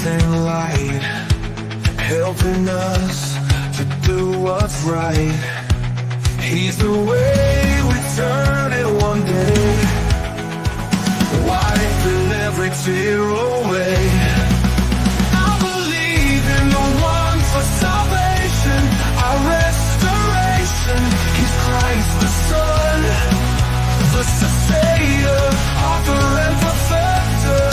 shining light, helping us to do what's right. He's the way we turn it one day, wiping every tear away. I believe in the one for salvation, our restoration. He's Christ the Son, the sustainer, author and perfecter,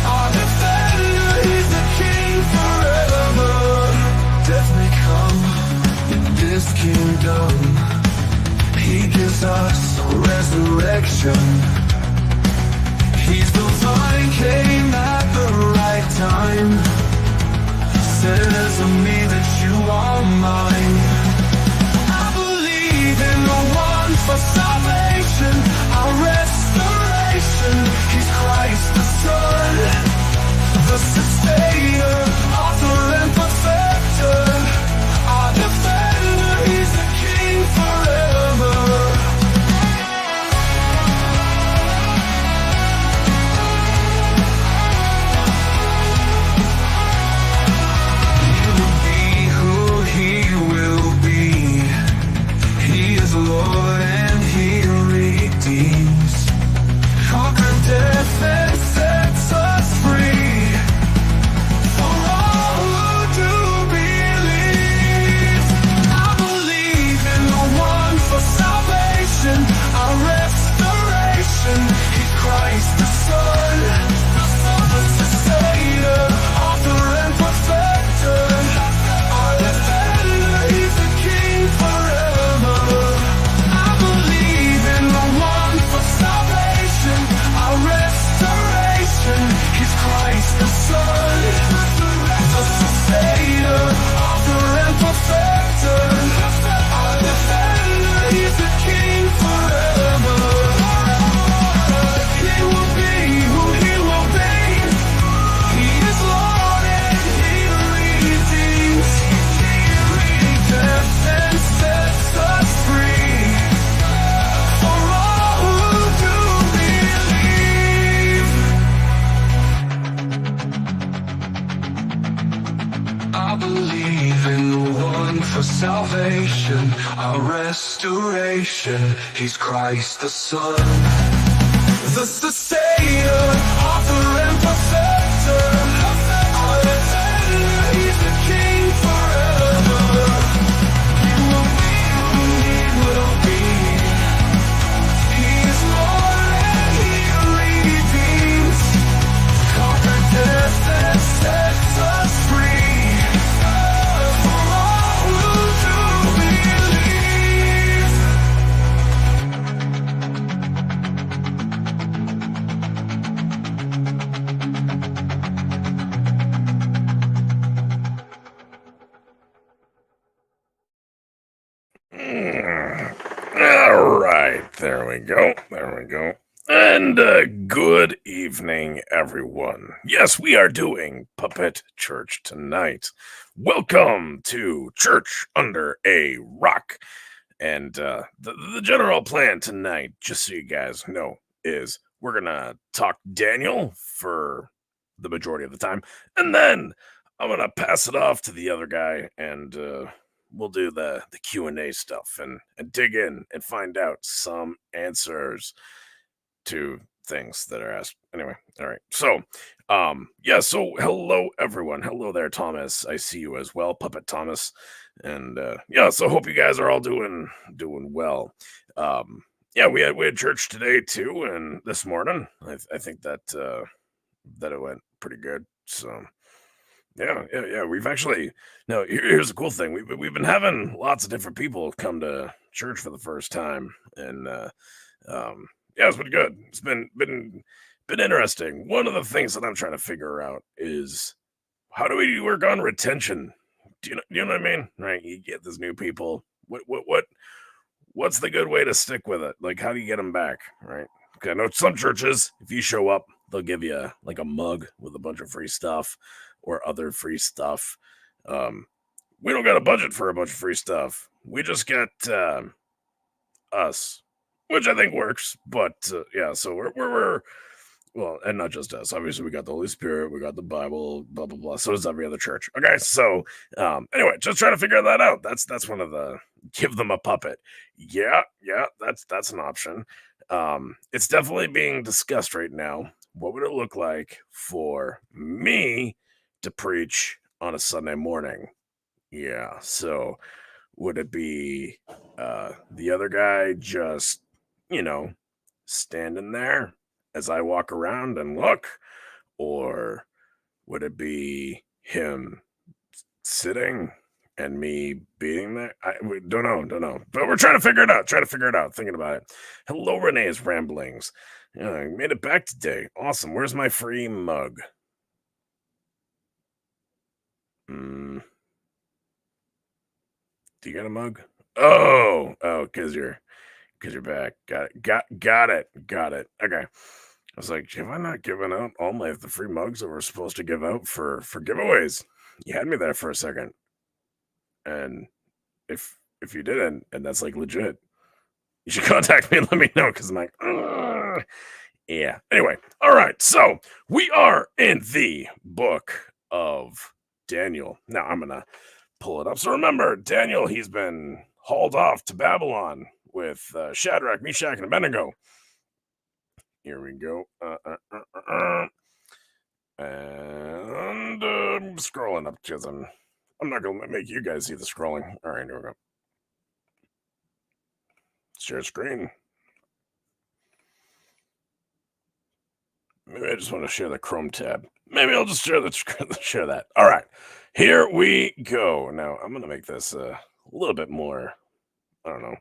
our defender. He's the King forever. Death may come in this kingdom, He gives us resurrection. He's the vine, came at the right time, says to me that you are mine. I believe in the one for salvation, our restoration. He's Christ the Son, the sustainer, author and perfecter, our defender. He's the King forever. Lord, and He redeems, conquered death and sets us free. For all who do believe, I believe in the one for salvation, our restoration. He's Christ the Son, the sustainer, author and perfecter, our defender. He's the King forever. He's Christ the Son, the sustainer, author and perfecter, our defender. He's the King forever. He will be who He will be. He is Lord and He redeems, death and sets us free. For all who do believe, I believe in the one for salvation, our restoration. He's Christ the Son, the sustainer, author and perfecter, our defender. He's the King forever. He will be who He will be. He is Lord and He redeems, conquered death and sets us free. All right, there we go. And good evening, everyone. Yes, we are doing Puppet Church tonight. Welcome to Church Under a Rock. And the general plan tonight, just so you guys know, is we're going to talk Daniel for the majority of the time. And then I'm going to pass it off to the other guy, and we'll do the Q&A stuff and dig in and find out some answers to things that are asked. Anyway, all right. So, so hello, everyone. Hello there, Thomas. I see you as well, Puppet Thomas. And so hope you guys are all doing well. We had church today too, and this morning. I think that it went pretty good. So yeah. We've actually here's the cool thing. We've been having lots of different people come to church for the first time, and it's been good. It's been interesting. One of the things that I'm trying to figure out is how do we work on retention? Do you know what I mean? Right? You get these new people. What's the good way to stick with it? Like, how do you get them back? Right? Okay, I know some churches, if you show up, they'll give you like a mug with a bunch of free stuff or other free stuff. We don't got a budget for a bunch of free stuff. We just get us, which I think works. But so well, and not just us. Obviously, we got the Holy Spirit, we got the Bible, blah blah blah. So does every other church. Okay, so anyway, just trying to figure that out. That's one of the give them a puppet. Yeah, yeah, that's an option. It's definitely being discussed right now. What would it look like for me to preach on a Sunday morning? Yeah, so would it be the other guy just, you know, standing there as I walk around and look? Or would it be him sitting and me being there? We don't know. But we're trying to figure it out. Thinking about it. Hello, Renee's ramblings. Yeah, I made it back today. Awesome. Where's my free mug? Mm, do you got a mug? Oh, because you're back. Got it. Okay. I was like, have I not given out all my the free mugs that we're supposed to give out for giveaways? You had me there for a second. And if you didn't, and that's like legit, you should contact me and let me know because I'm like, "Ugh." Yeah. Anyway, all right. So we are in the book of Daniel. Now I'm gonna pull it up. So remember, Daniel, he's been hauled off to Babylon with Shadrach, Meshach, and Abednego. Here we go. And scrolling up because I'm not gonna make you guys see the scrolling. All right, here we go. Share screen. Maybe I just want to share the Chrome tab. Maybe I'll just share share that. All right, here we go. Now I'm gonna make this a little bit more. I don't know.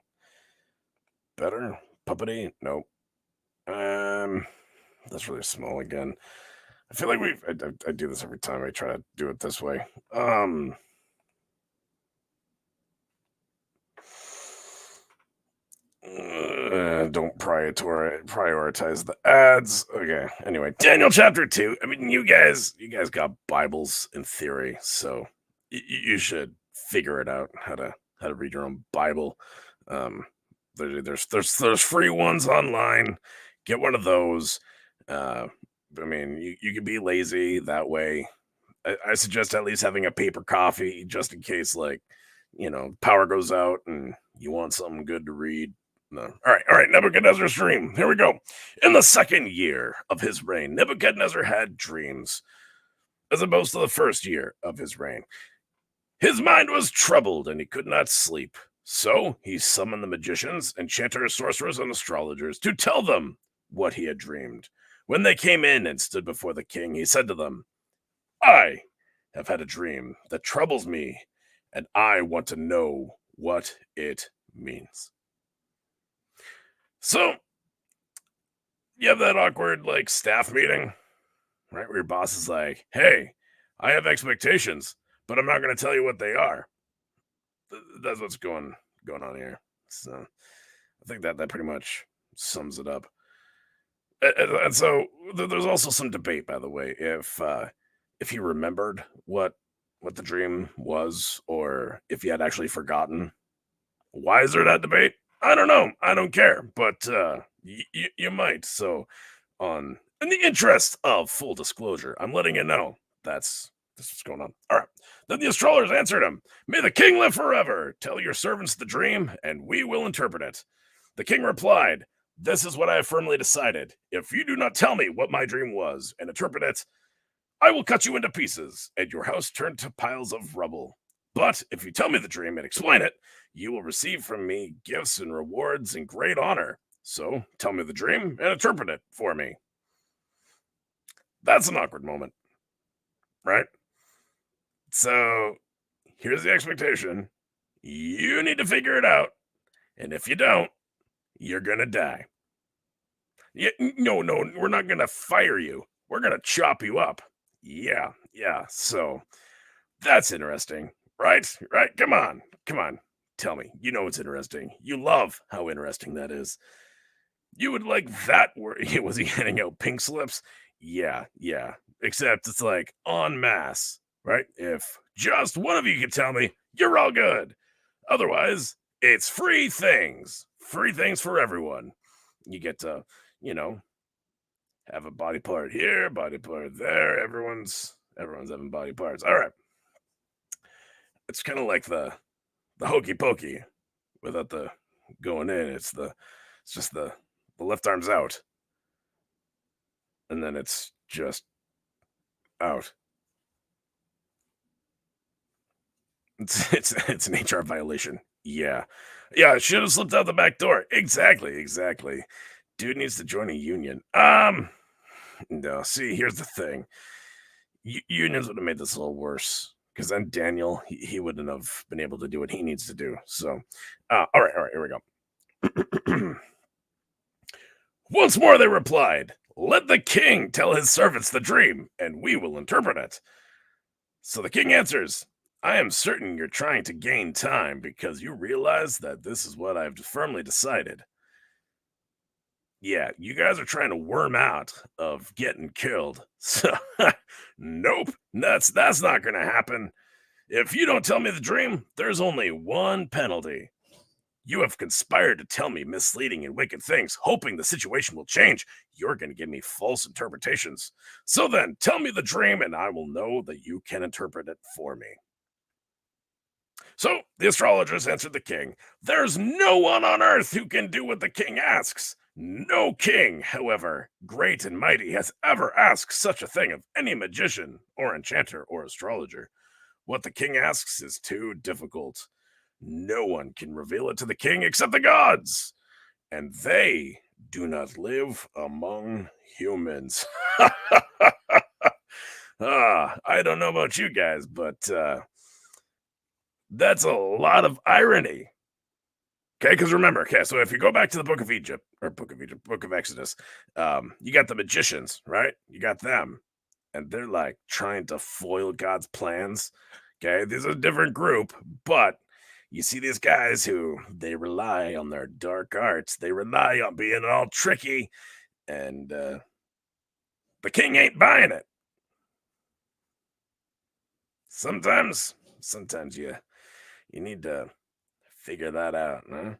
Better puppety? Nope. That's really small again. I feel like I do this every time I try to do it this way. Don't prioritize the ads. Okay. Anyway, Daniel chapter 2. I mean, you guys got Bibles in theory, so you should figure it out how to read your own Bible. There's free ones online. Get one of those. I mean, you can be lazy that way. I suggest at least having a paper copy just in case, like, power goes out and you want something good to read. No. All right. Nebuchadnezzar's dream. Here we go. In the second year of his reign, Nebuchadnezzar had dreams, as opposed to the first year of his reign. His mind was troubled and he could not sleep. So he summoned the magicians, enchanters, sorcerers, and astrologers to tell them what he had dreamed. When they came in and stood before the king, he said to them, I have had a dream that troubles me, and I want to know what it means. So, you have that awkward, like, staff meeting, right? Where your boss is like, hey, I have expectations, but I'm not going to tell you what they are. That's what's going on here. So, I think that pretty much sums it up. And so, there's also some debate, by the way, if he remembered what the dream was, or if he had actually forgotten. Why is there that debate? I don't know. I don't care, but you might. So, in the interest of full disclosure, I'm letting you know that's what's going on. All right. Then the astrologers answered him, "May the king live forever. Tell your servants the dream, and we will interpret it." The king replied, "This is what I have firmly decided. If you do not tell me what my dream was and interpret it, I will cut you into pieces and your house turned to piles of rubble. But if you tell me the dream and explain it, you will receive from me gifts and rewards and great honor. So tell me the dream and interpret it for me." That's an awkward moment, right? So here's the expectation. You need to figure it out. And if you don't, you're going to die. Yeah, no, we're not going to fire you. We're going to chop you up. Yeah. So that's interesting, right? Right? Come on. Tell me. You know it's interesting. You love how interesting that is. You would like that where was he handing out pink slips? Yeah. Except it's like en masse, right? If just one of you can tell me, you're all good. Otherwise, it's free things. Free things for everyone. You get to, have a body part here, body part there. Everyone's having body parts. All right. It's kind of like the hokey pokey without the going in. It's just the left arm's out, and then it's just out. It's an HR violation. Yeah. Yeah, I should have slipped out the back door. Exactly, exactly. Dude needs to join a union. No, see, here's the thing. Unions would have made this a little worse. Because then Daniel, he wouldn't have been able to do what he needs to do. So, all right, here we go. Once more they replied, "Let the king tell his servants the dream, and we will interpret it." So the king answers, "I am certain you're trying to gain time because you realize that this is what I've firmly decided. Yeah, you guys are trying to worm out of getting killed. So, nope, that's not going to happen. If you don't tell me the dream, there's only one penalty. You have conspired to tell me misleading and wicked things, hoping the situation will change. You're going to give me false interpretations. So then, tell me the dream, and I will know that you can interpret it for me." So the astrologers answered the king, "There's no one on earth who can do what the king asks. No king, however great and mighty, has ever asked such a thing of any magician or enchanter or astrologer. What the king asks is too difficult. No one can reveal it to the king except the gods, and they do not live among humans." I don't know about you guys, but that's a lot of irony. Okay, because remember, okay, so if you go back to the book of Exodus, you got the magicians, right? You got them, and they're like trying to foil God's plans. Okay, this is a different group, but you see these guys who they rely on their dark arts, they rely on being all tricky, and the king ain't buying it. Sometimes you need to figure that out, huh?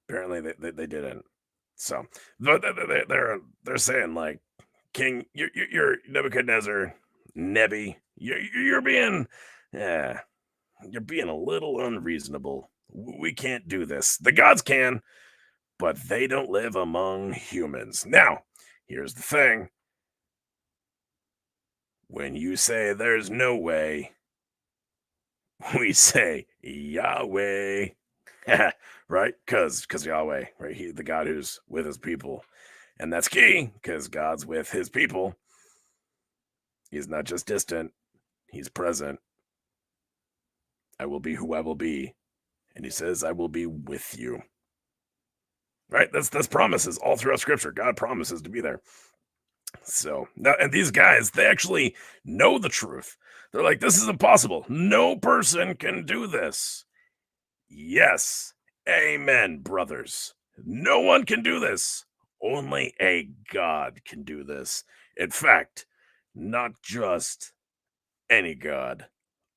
Apparently they didn't. So they're saying like, "King, you're Nebuchadnezzar, Nebi, you're being, yeah, you're being a little unreasonable. We can't do this. The gods can, but they don't live among humans." Now, here's the thing: when you say there's no way, we say Yahweh. Right? Because Yahweh, right? He, the God who's with his people. And that's key because God's with his people. He's not just distant, he's present. "I will be who I will be." And he says, "I will be with you." Right? That's promises all throughout scripture. God promises to be there. So now, and these guys, they actually know the truth. They're like, "This is impossible. No person can do this." Yes. Amen, brothers. No one can do this. Only a God can do this. In fact, not just any God,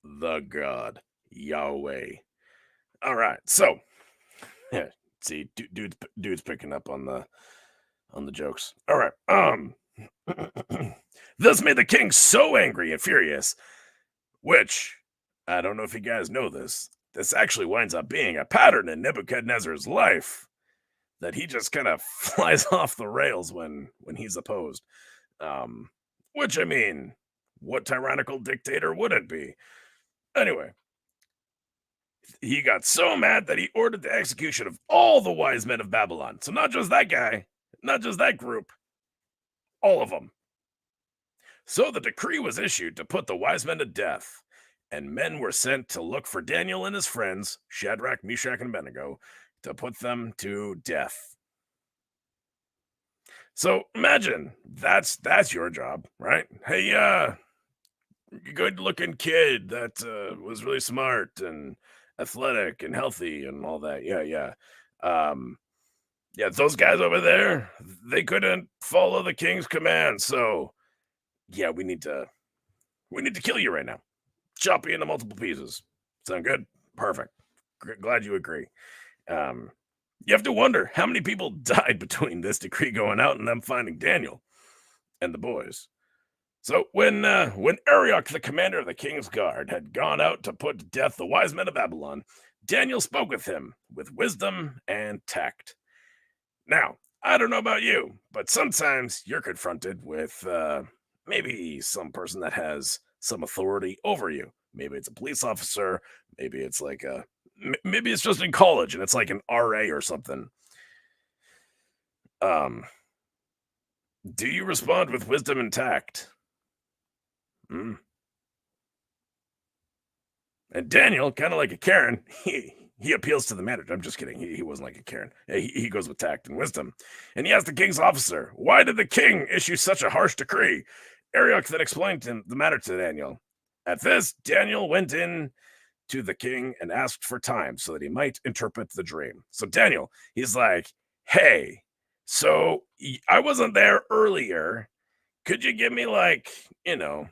the God, Yahweh. All right. So, yeah, see, dude's picking up on the jokes. All right. This made the king so angry and furious, which I don't know if you guys know this. This actually winds up being a pattern in Nebuchadnezzar's life that he just kind of flies off the rails when he's opposed. Um, which I mean, what tyrannical dictator would it be? Anyway, he got so mad that he ordered the execution of all the wise men of Babylon. So not just that guy, not just that group, all of them. So the decree was issued to put the wise men to death, and men were sent to look for Daniel and his friends, Shadrach, Meshach, and Abednego, to put them to death. So imagine that's your job, right? "Hey, good looking kid that was really smart and athletic and healthy and all that. Yeah, yeah. Um, yeah, those guys over there, they couldn't follow the king's command. So yeah, we need to kill you right now. Chop you into multiple pieces. Sound good? Perfect. Glad you agree." Um, You have to wonder how many people died between this decree going out and them finding Daniel and the boys. So when Arioch, the commander of the king's guard, had gone out to put to death the wise men of Babylon, Daniel spoke with him with wisdom and tact. Now, I don't know about you, but sometimes you're confronted with maybe some person that has some authority over you. Maybe it's a police officer. Maybe it's like maybe it's just in college and it's like an RA or something. Um, do you respond with wisdom and tact? Mm. And Daniel, kind of like a Karen, he appeals to the manager. I'm just kidding. He wasn't like a Karen. He goes with tact and wisdom. And he asked the king's officer, why did the king issue such a harsh decree? Arioch then explained to him the matter to Daniel. At this, Daniel went in to the king and asked for time so that he might interpret the dream. So Daniel, he's like, hey, so I wasn't there earlier. Could you give me like, a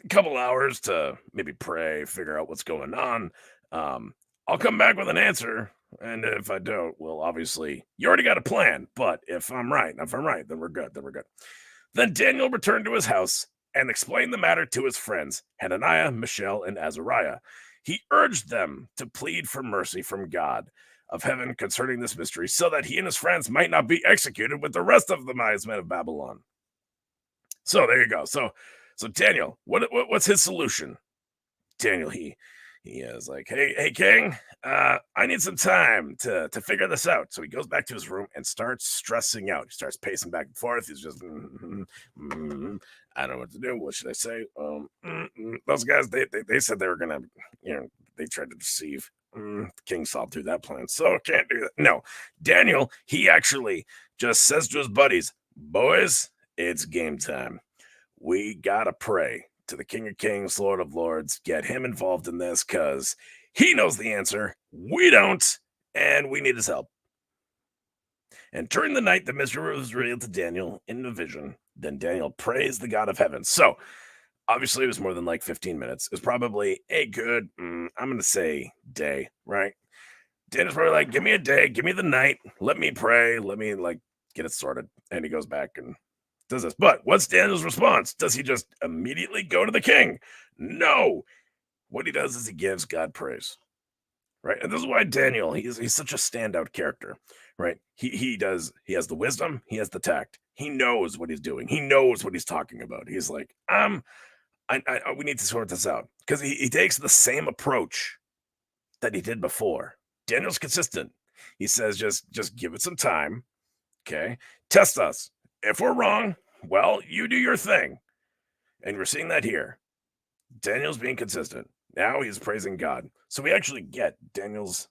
couple hours to maybe pray, figure out what's going on. I'll come back with an answer, and if I don't, well, obviously you already got a plan. But if I'm right, then we're good. Then we're good. Then Daniel returned to his house and explained the matter to his friends Hananiah, Mishael, and Azariah. He urged them to plead for mercy from God of heaven concerning this mystery, so that he and his friends might not be executed with the rest of the wise men of Babylon. So there you go. So Daniel, what's his solution? Daniel, he is like, hey King, I need some time to figure this out. So he goes back to his room and starts stressing out. He starts pacing back and forth. He's just, I don't know what to do. What should I say? Those guys, they said they were gonna, they tried to deceive. The king saw through that plan, so can't do that. No, Daniel, he actually just says to his buddies, boys, it's game time. We gotta pray to the King of Kings, Lord of Lords, get him involved in this because he knows the answer. We don't, and we need his help. And during the night, the mystery was revealed to Daniel in a vision. Then Daniel praised the God of heaven. So obviously, it was more than like 15 minutes. It was probably a good, I'm going to say day, right? Daniel's probably like, give me a day, give me the night, let me pray, let me like get it sorted. And he goes back and does this. But what's Daniel's response? Does he just immediately go to the king? No. What he does is he gives God praise. Right. And this is why Daniel, he's such a standout character. Right. He has the wisdom, he has the tact. He knows what he's doing. He knows what he's talking about. He's like, we need to sort this out. Because he takes the same approach that he did before. Daniel's consistent. He says, just give it some time. Okay. Test us. If we're wrong, well, you do your thing. And we're seeing that here. Daniel's being consistent. Now he's praising God. So we actually get Daniel's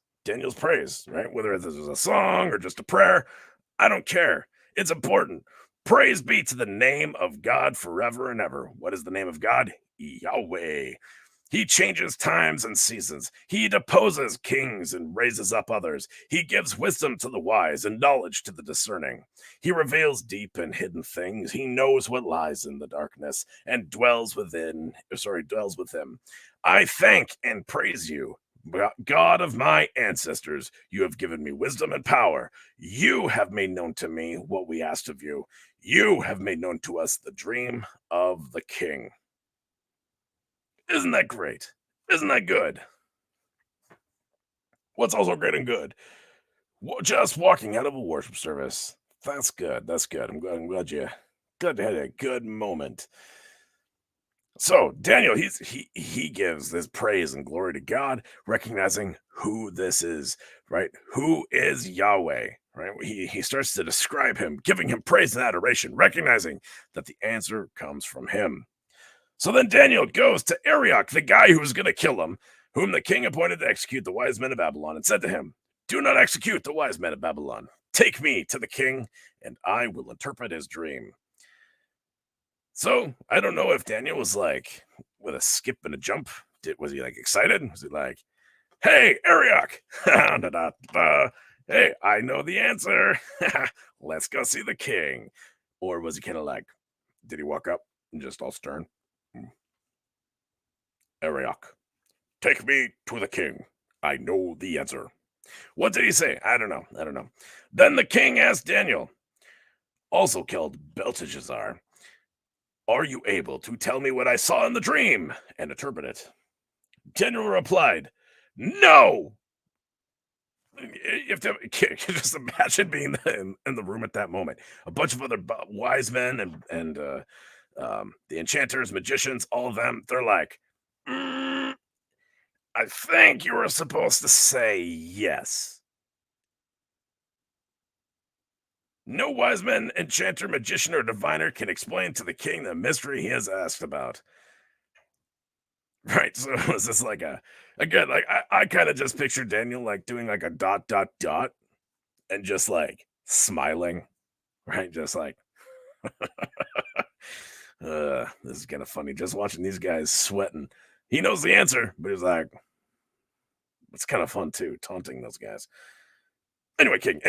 praise, right? Whether this is a song or just a prayer, I don't care. It's important. Praise be to the name of God forever and ever. What is the name of God? Yahweh. He changes times and seasons. He deposes kings and raises up others. He gives wisdom to the wise and knowledge to the discerning. He reveals deep and hidden things. He knows what lies in the darkness and dwells within, dwells with him. I thank and praise you, God of my ancestors. You have given me wisdom and power. You have made known to me what we asked of you. You have made known to us the dream of the king. Isn't that great? Isn't that good? What's also great and good? Just walking out of a worship service. That's good. That's good. I'm glad you had a good moment. So Daniel, he gives this praise and glory to God, recognizing who this is, right? Who is Yahweh, right? He starts to describe him, giving him praise and adoration, recognizing that the answer comes from him. So then Daniel goes to Arioch, the guy who was going to kill him, whom the king appointed to execute the wise men of Babylon, and said to him, do not execute the wise men of Babylon. Take me to the king, and I will interpret his dream. So I don't know if Daniel was like with a skip and a jump. Was he like excited? Was he like, hey, Arioch, hey, I know the answer. Let's go see the king. Or was he kind of like, did he walk up and just all stern? Arioch, take me to the king. I know the answer. What did he say? I don't know. I don't know. Then the king asked Daniel, also called Belteshazzar, "Are you able to tell me what I saw in the dream and interpret it?" Daniel replied, "No." You have to just imagine being in the room at that moment. A bunch of other wise men and the enchanters, magicians, all of them. They're like, "Mm, I think you were supposed to say yes." No wise man, enchanter, magician, or diviner can explain to the king the mystery he has asked about. Right. So is this like a again, like I kind of just picture Daniel like doing like a dot dot dot and just like smiling, right? Just like this is kind of funny. Just watching these guys sweating. He knows the answer, but he's like, it's kind of fun too, taunting those guys. Anyway, King.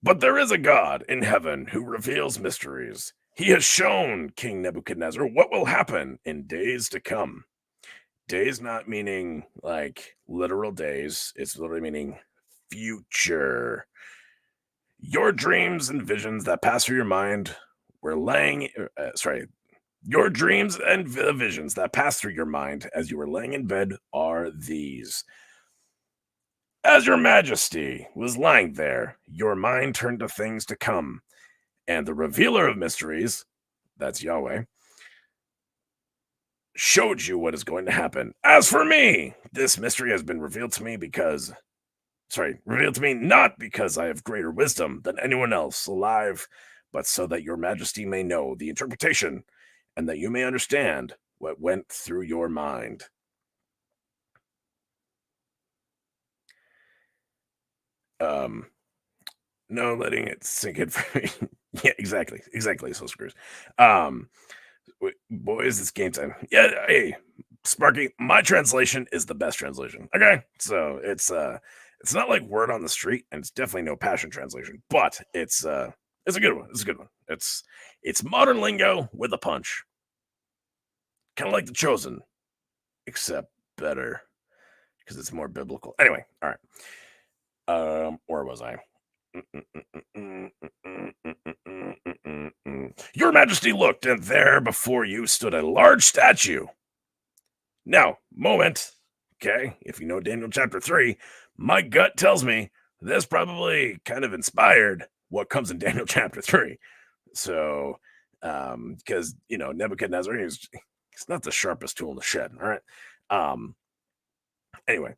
But there is a God in heaven who reveals mysteries. He has shown King Nebuchadnezzar what will happen in days to come. Days not meaning like literal days, it's literally meaning future. Your dreams and visions that pass through your mind were laying, sorry, your dreams and visions that pass through your mind as you were laying in bed are these. As your majesty was lying there, your mind turned to things to come, and the revealer of mysteries, that's Yahweh, showed you what is going to happen. As for me, this mystery has been revealed to me revealed to me not because I have greater wisdom than anyone else alive, but so that your majesty may know the interpretation and that you may understand what went through your mind. Um, no, letting it sink in for me. Yeah, exactly. So screws. Um, boys, it's game time. Yeah, hey, Sparky, my translation is the best translation. Okay, so it's not like word on the street, and it's definitely no passion translation, but it's a good one. It's a good one. It's modern lingo with a punch, kind of like The Chosen, except better because it's more biblical. Anyway, all right. Where was I? Your Majesty looked, and there before you stood a large statue. Now, moment. Okay, if you know Daniel chapter 3, my gut tells me this probably kind of inspired what comes in Daniel chapter 3. So, because Nebuchadnezzar, he's not the sharpest tool in the shed. All right. Anyway,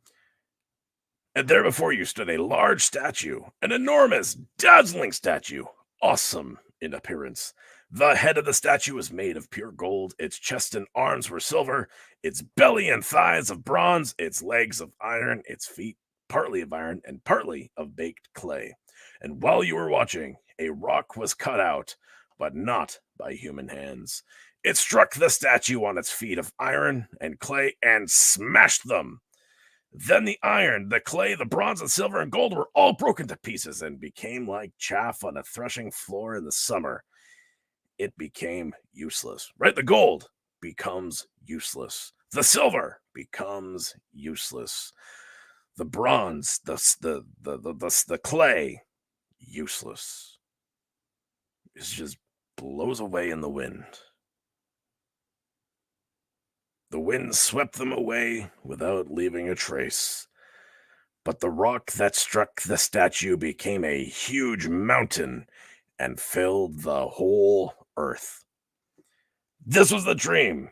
and there before you stood a large statue, an enormous, dazzling statue, awesome in appearance. The head of the statue was made of pure gold, its chest and arms were silver, its belly and thighs of bronze, its legs of iron, its feet partly of iron and partly of baked clay. And while you were watching, a rock was cut out, but not by human hands. It struck the statue on its feet of iron and clay and smashed them. Then the iron, the clay, the bronze, and silver and gold were all broken to pieces and became like chaff on a threshing floor in the summer. It became useless, right? The gold becomes useless. The silver becomes useless. The bronze, the clay, useless. It just blows away in the wind. The wind swept them away without leaving a trace. But the rock that struck the statue became a huge mountain and filled the whole earth. This was the dream.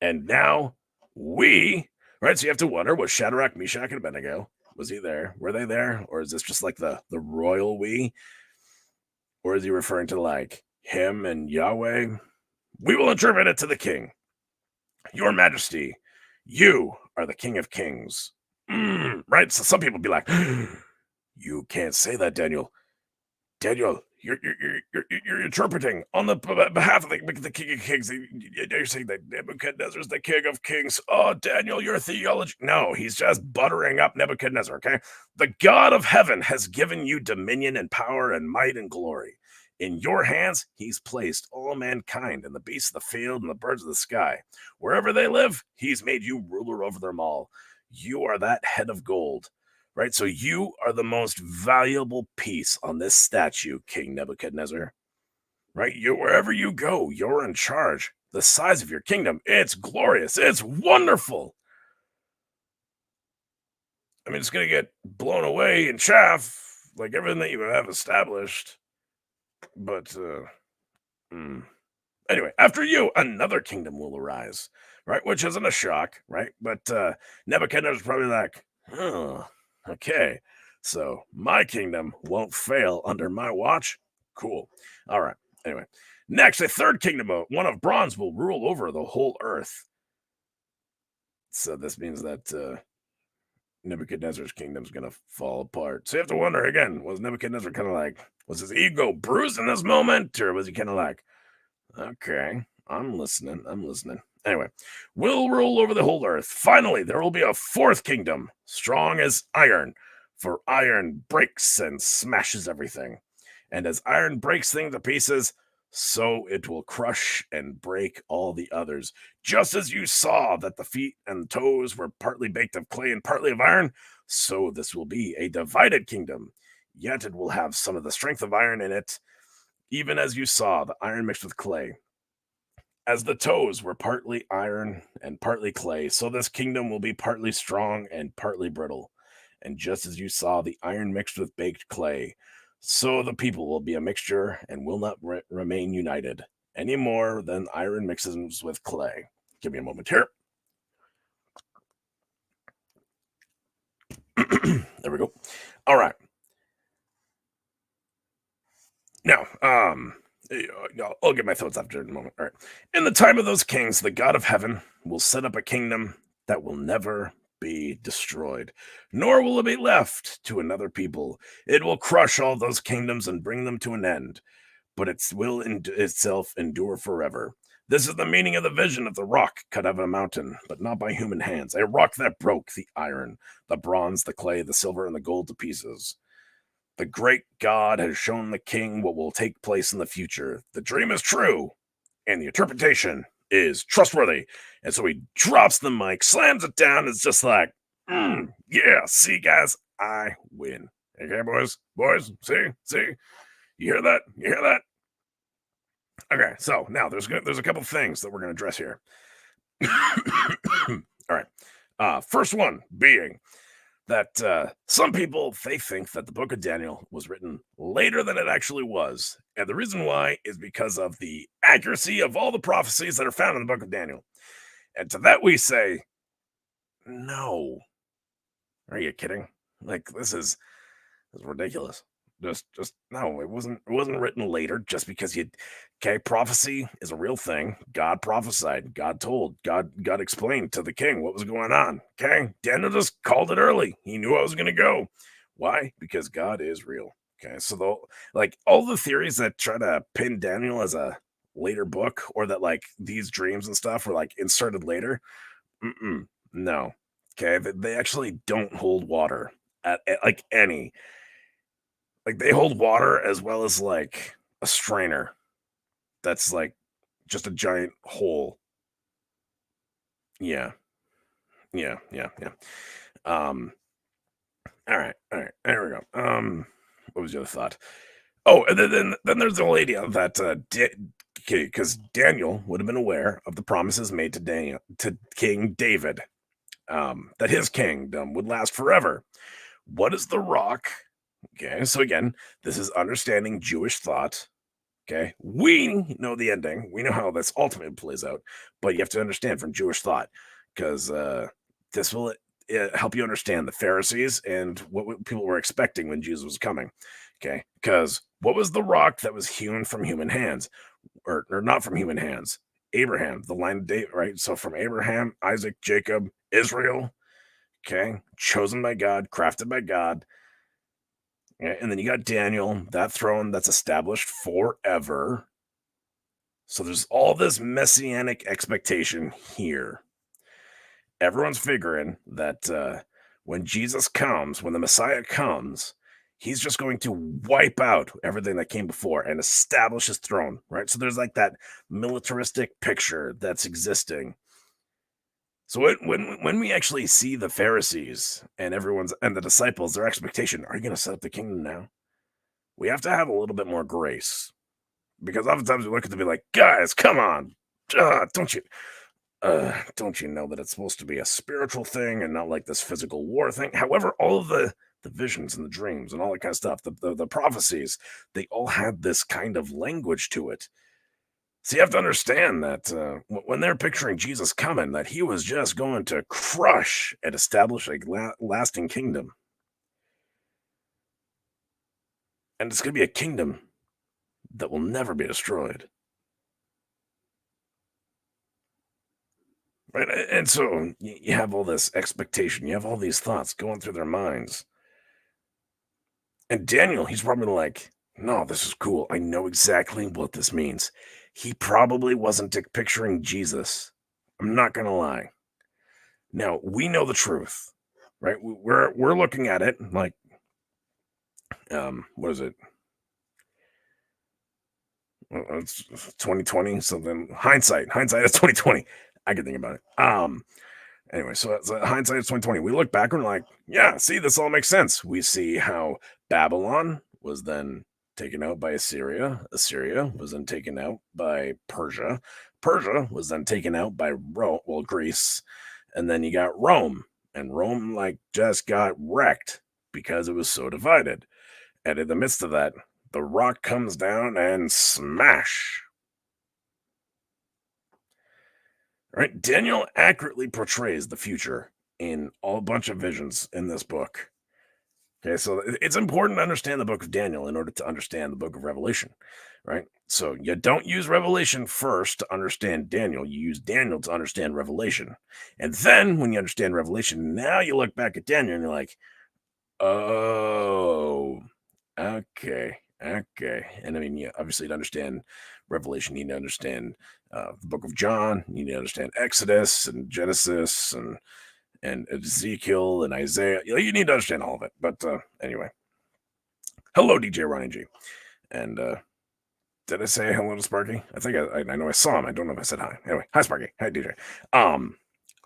And now right? So you have to wonder, was Shadrach, Meshach, and Abednego, was he there? Were they there? Or is this just like the royal we? Or is he referring to like him and Yahweh? We will interpret it to the king. Your Majesty, you are the King of Kings. Right? So some people be like, you can't say that, Daniel. Daniel, you're interpreting on the behalf of the King of Kings. You're saying that Nebuchadnezzar is the King of Kings. Oh, Daniel, your theology. No, he's just buttering up Nebuchadnezzar, okay? The God of heaven has given you dominion and power and might and glory. In your hands, he's placed all mankind and the beasts of the field and the birds of the sky. Wherever they live, he's made you ruler over them all. You are that head of gold, right? So you are the most valuable piece on this statue, King Nebuchadnezzar, right? You wherever you go, you're in charge. The size of your kingdom, it's glorious, it's wonderful. I mean, it's gonna get blown away in chaff, like everything that you have established. But mm. Anyway, after you, another kingdom will arise, right? Which isn't a shock, right? But Nebuchadnezzar's probably like, oh, okay. So my kingdom won't fail under my watch. Cool. All right. Anyway, next, a third kingdom, one of bronze, will rule over the whole earth. So this means that Nebuchadnezzar's kingdom's gonna fall apart. So you have to wonder again: was Nebuchadnezzar kind of like, was his ego bruised in this moment, or was he kind of like, okay, I'm listening. I'm listening. Anyway, we'll rule over the whole earth. Finally, there will be a fourth kingdom, strong as iron, for iron breaks and smashes everything. And as iron breaks things to pieces, so it will crush and break all the others. Just as you saw that the feet and toes were partly baked of clay and partly of iron, so this will be a divided kingdom. Yet it will have some of the strength of iron in it, even as you saw the iron mixed with clay. As the toes were partly iron and partly clay, so this kingdom will be partly strong and partly brittle. And just as you saw the iron mixed with baked clay, so the people will be a mixture and will not remain united any more than iron mixes with clay. Give me a moment here. There we go. All right. Now, I'll get my thoughts after in a moment. All right. In the time of those kings, the God of heaven will set up a kingdom that will never be destroyed, nor will it be left to another people. It will crush all those kingdoms and bring them to an end, but it will itself endure forever. This is the meaning of the vision of the rock cut out of a mountain, but not by human hands, a rock that broke the iron, the bronze, the clay, the silver, and the gold to pieces. The great God has shown the king what will take place in the future. The dream is true, and the interpretation is trustworthy. And so he drops the mic, slams it down. It's just like, yeah, see, guys, I win. Okay, boys, see, you hear that? You hear that? Okay, so now there's a couple things that we're going to address here. All right. First one being that some people they think that the book of Daniel was written later than it actually was, and the reason why is because of the accuracy of all the prophecies that are found in the book of Daniel. And to that we say, no. Are you kidding? Like this is ridiculous. Just no, it wasn't written later just because you okay, prophecy is a real thing. God prophesied, God told, God explained to the king what was going on. Okay. Daniel just called it early. He knew I was gonna go. Why? Because God is real. Okay. So like all the theories that try to pin Daniel as a later book or that like these dreams and stuff were like inserted later. No. Okay. They actually don't hold water at like any. Like, they hold water as well as, like, a strainer that's, like, just a giant hole. Yeah. Yeah. Um, alright, there we go. What was the other thought? Oh, and then there's the lady that, because Daniel would have been aware of the promises made to King David, that his kingdom would last forever. What is the rock? Okay, so again, this is understanding Jewish thought. Okay, we know the ending. We know how this ultimately plays out, but you have to understand from Jewish thought because this will help you understand the Pharisees and what people were expecting when Jesus was coming. Okay, because what was the rock that was hewn from human hands, or not from human hands? Abraham, the line of David, right? So from Abraham, Isaac, Jacob, Israel. Okay, chosen by God, crafted by God. And then you got Daniel, that throne that's established forever. So there's all this messianic expectation here. Everyone's figuring that when Jesus comes, when the Messiah comes, he's just going to wipe out everything that came before and establish his throne, right? So there's like that militaristic picture that's existing. So when we actually see the Pharisees and everyone's and the disciples, their expectation, are you going to set up the kingdom now? We have to have a little bit more grace because oftentimes we look at them and be like, guys, come on, don't you know that it's supposed to be a spiritual thing and not like this physical war thing? However, all of the visions and the dreams and all that kind of stuff, the prophecies, they all had this kind of language to it. So you have to understand that when they're picturing Jesus coming, that he was just going to crush and establish a lasting kingdom, and it's going to be a kingdom that will never be destroyed. Right? And so you have all this expectation, you have all these thoughts going through their minds. And Daniel, he's probably like, no, this is cool. I know exactly what this means. He probably wasn't picturing Jesus. I'm not going to lie. Now, we know the truth, right? We're looking at it like, what is it? Well, it's 2020, so then hindsight is 2020. I can think about it. Anyway, so hindsight is 2020. We look back and we're like, yeah, see, this all makes sense. We see how Babylon was then taken out by Assyria. Assyria was then taken out by Persia. Persia was then taken out by Greece. And then you got Rome. And Rome like just got wrecked because it was so divided. And in the midst of that, the rock comes down and smash. Right? Daniel accurately portrays the future in a bunch of visions in this book. Okay, so it's important to understand the book of Daniel in order to understand the book of Revelation, right? So you don't use Revelation first to understand Daniel. You use Daniel to understand Revelation. And then when you understand Revelation, now you look back at Daniel and you're like, oh, okay. And I mean, yeah, obviously to understand Revelation, you need to understand the book of John, you need to understand Exodus and Genesis and Ezekiel and Isaiah. You need to understand all of it. But anyway, hello, DJ Ronnie G. And did I say hello to Sparky? I think I know I saw him. I don't know if I said hi. Anyway, hi Sparky. Hi DJ.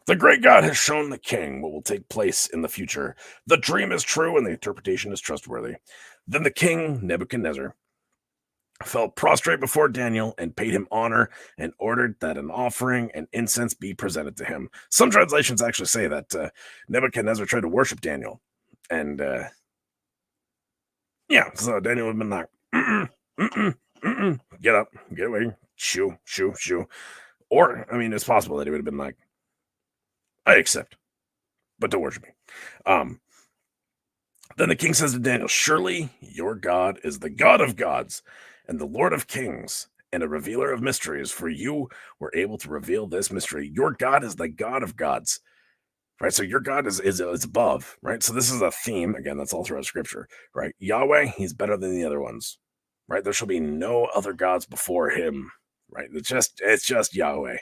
The great God has shown the king what will take place in the future. The dream is true and the interpretation is trustworthy. Then the king, Nebuchadnezzar, fell prostrate before Daniel and paid him honor and ordered that an offering and incense be presented to him. Some translations actually say that Nebuchadnezzar tried to worship Daniel. And yeah, so Daniel would have been like, get up, get away, shoo. Or, I mean, it's possible that he would have been like, I accept, but don't worship me. Then the king says to Daniel, surely your God is the God of gods and the Lord of kings and a revealer of mysteries, for you were able to reveal this mystery. Your God is the God of gods, right? So your God is above, right? So this is a theme. Again, that's all throughout scripture, right? Yahweh, he's better than the other ones, right? There shall be no other gods before him, right? It's just Yahweh.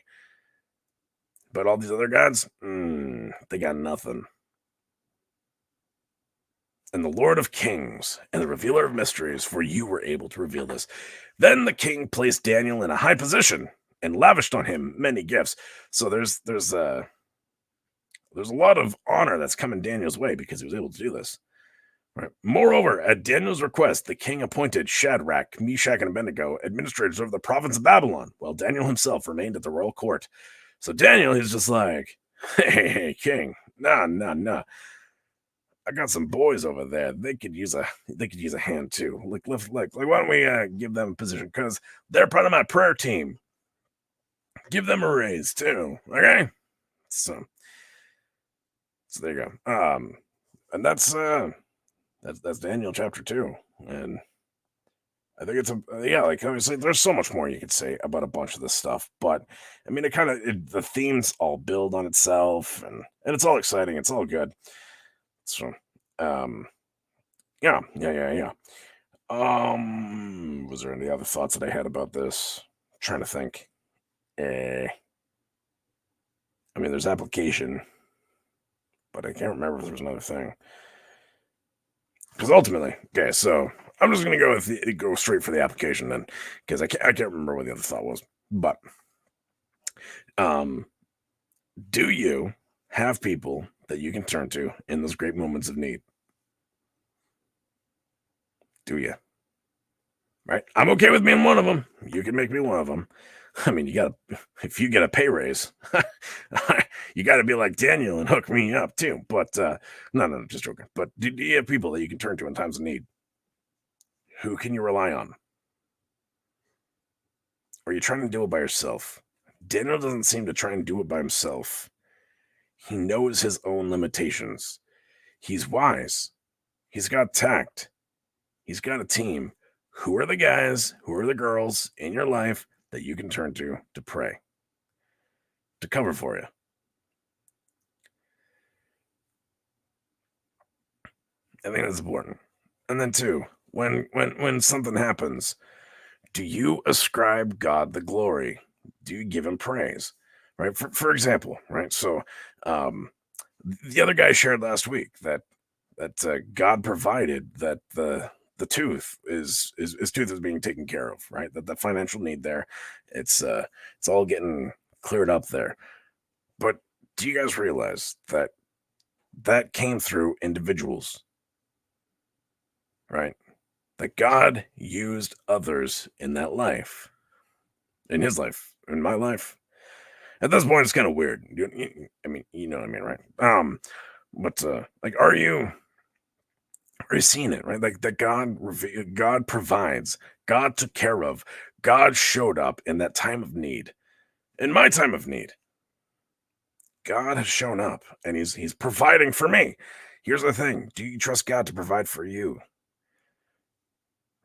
But all these other gods, they got nothing. And the Lord of kings and the revealer of mysteries, for you were able to reveal this. Then the king placed Daniel in a high position and lavished on him many gifts. So there's a lot of honor that's coming Daniel's way because he was able to do this. Right. Moreover, at Daniel's request, the king appointed Shadrach, Meshach, and Abednego administrators over the province of Babylon, while Daniel himself remained at the royal court. So Daniel is just like, hey, king, nah. I got some boys over there. They could use a hand too. Like why don't we give them a position? Because they're part of my prayer team. Give them a raise too. Okay. So there you go. And that's Daniel chapter 2. And I think it's like obviously there's so much more you could say about a bunch of this stuff, but I mean the themes all build on itself and it's all exciting, it's all good. So yeah. Was there any other thoughts that I had about this? I'm trying to think. I mean there's application, but I can't remember if there was another thing. Because ultimately, okay, so I'm just gonna go straight for the application then, because I can't remember what the other thought was. But Do you have people that you can turn to in those great moments of need? Do you? Right? I'm okay with being one of them. You can make me one of them. I mean, you got to, if you get a pay raise, you got to be like Daniel and hook me up too. But no, no, just joking. But do you have people that you can turn to in times of need? Who can you rely on? Or are you trying to do it by yourself? Daniel doesn't seem to try and do it by himself. He knows his own limitations. He's wise. He's got tact. He's got a team. Who are the guys, who are the girls in your life that you can turn to pray, to cover for you? I think that's important. And then two, when something happens, do you ascribe God the glory? Do you give him praise? Right? For example, right? So um the other guy shared last week that God provided that the tooth is his tooth is being taken care of, right? That the financial need there, it's all getting cleared up there. But do you guys realize that that came through individuals, right? That God used others in that life, in his life, in my life. At this point, it's kind of weird. I mean, you know what I mean, right? But like, are you seeing it, right? Like that God provides, God took care of, God showed up in that time of need. In my time of need, God has shown up and he's providing for me. Here's the thing: do you trust God to provide for you?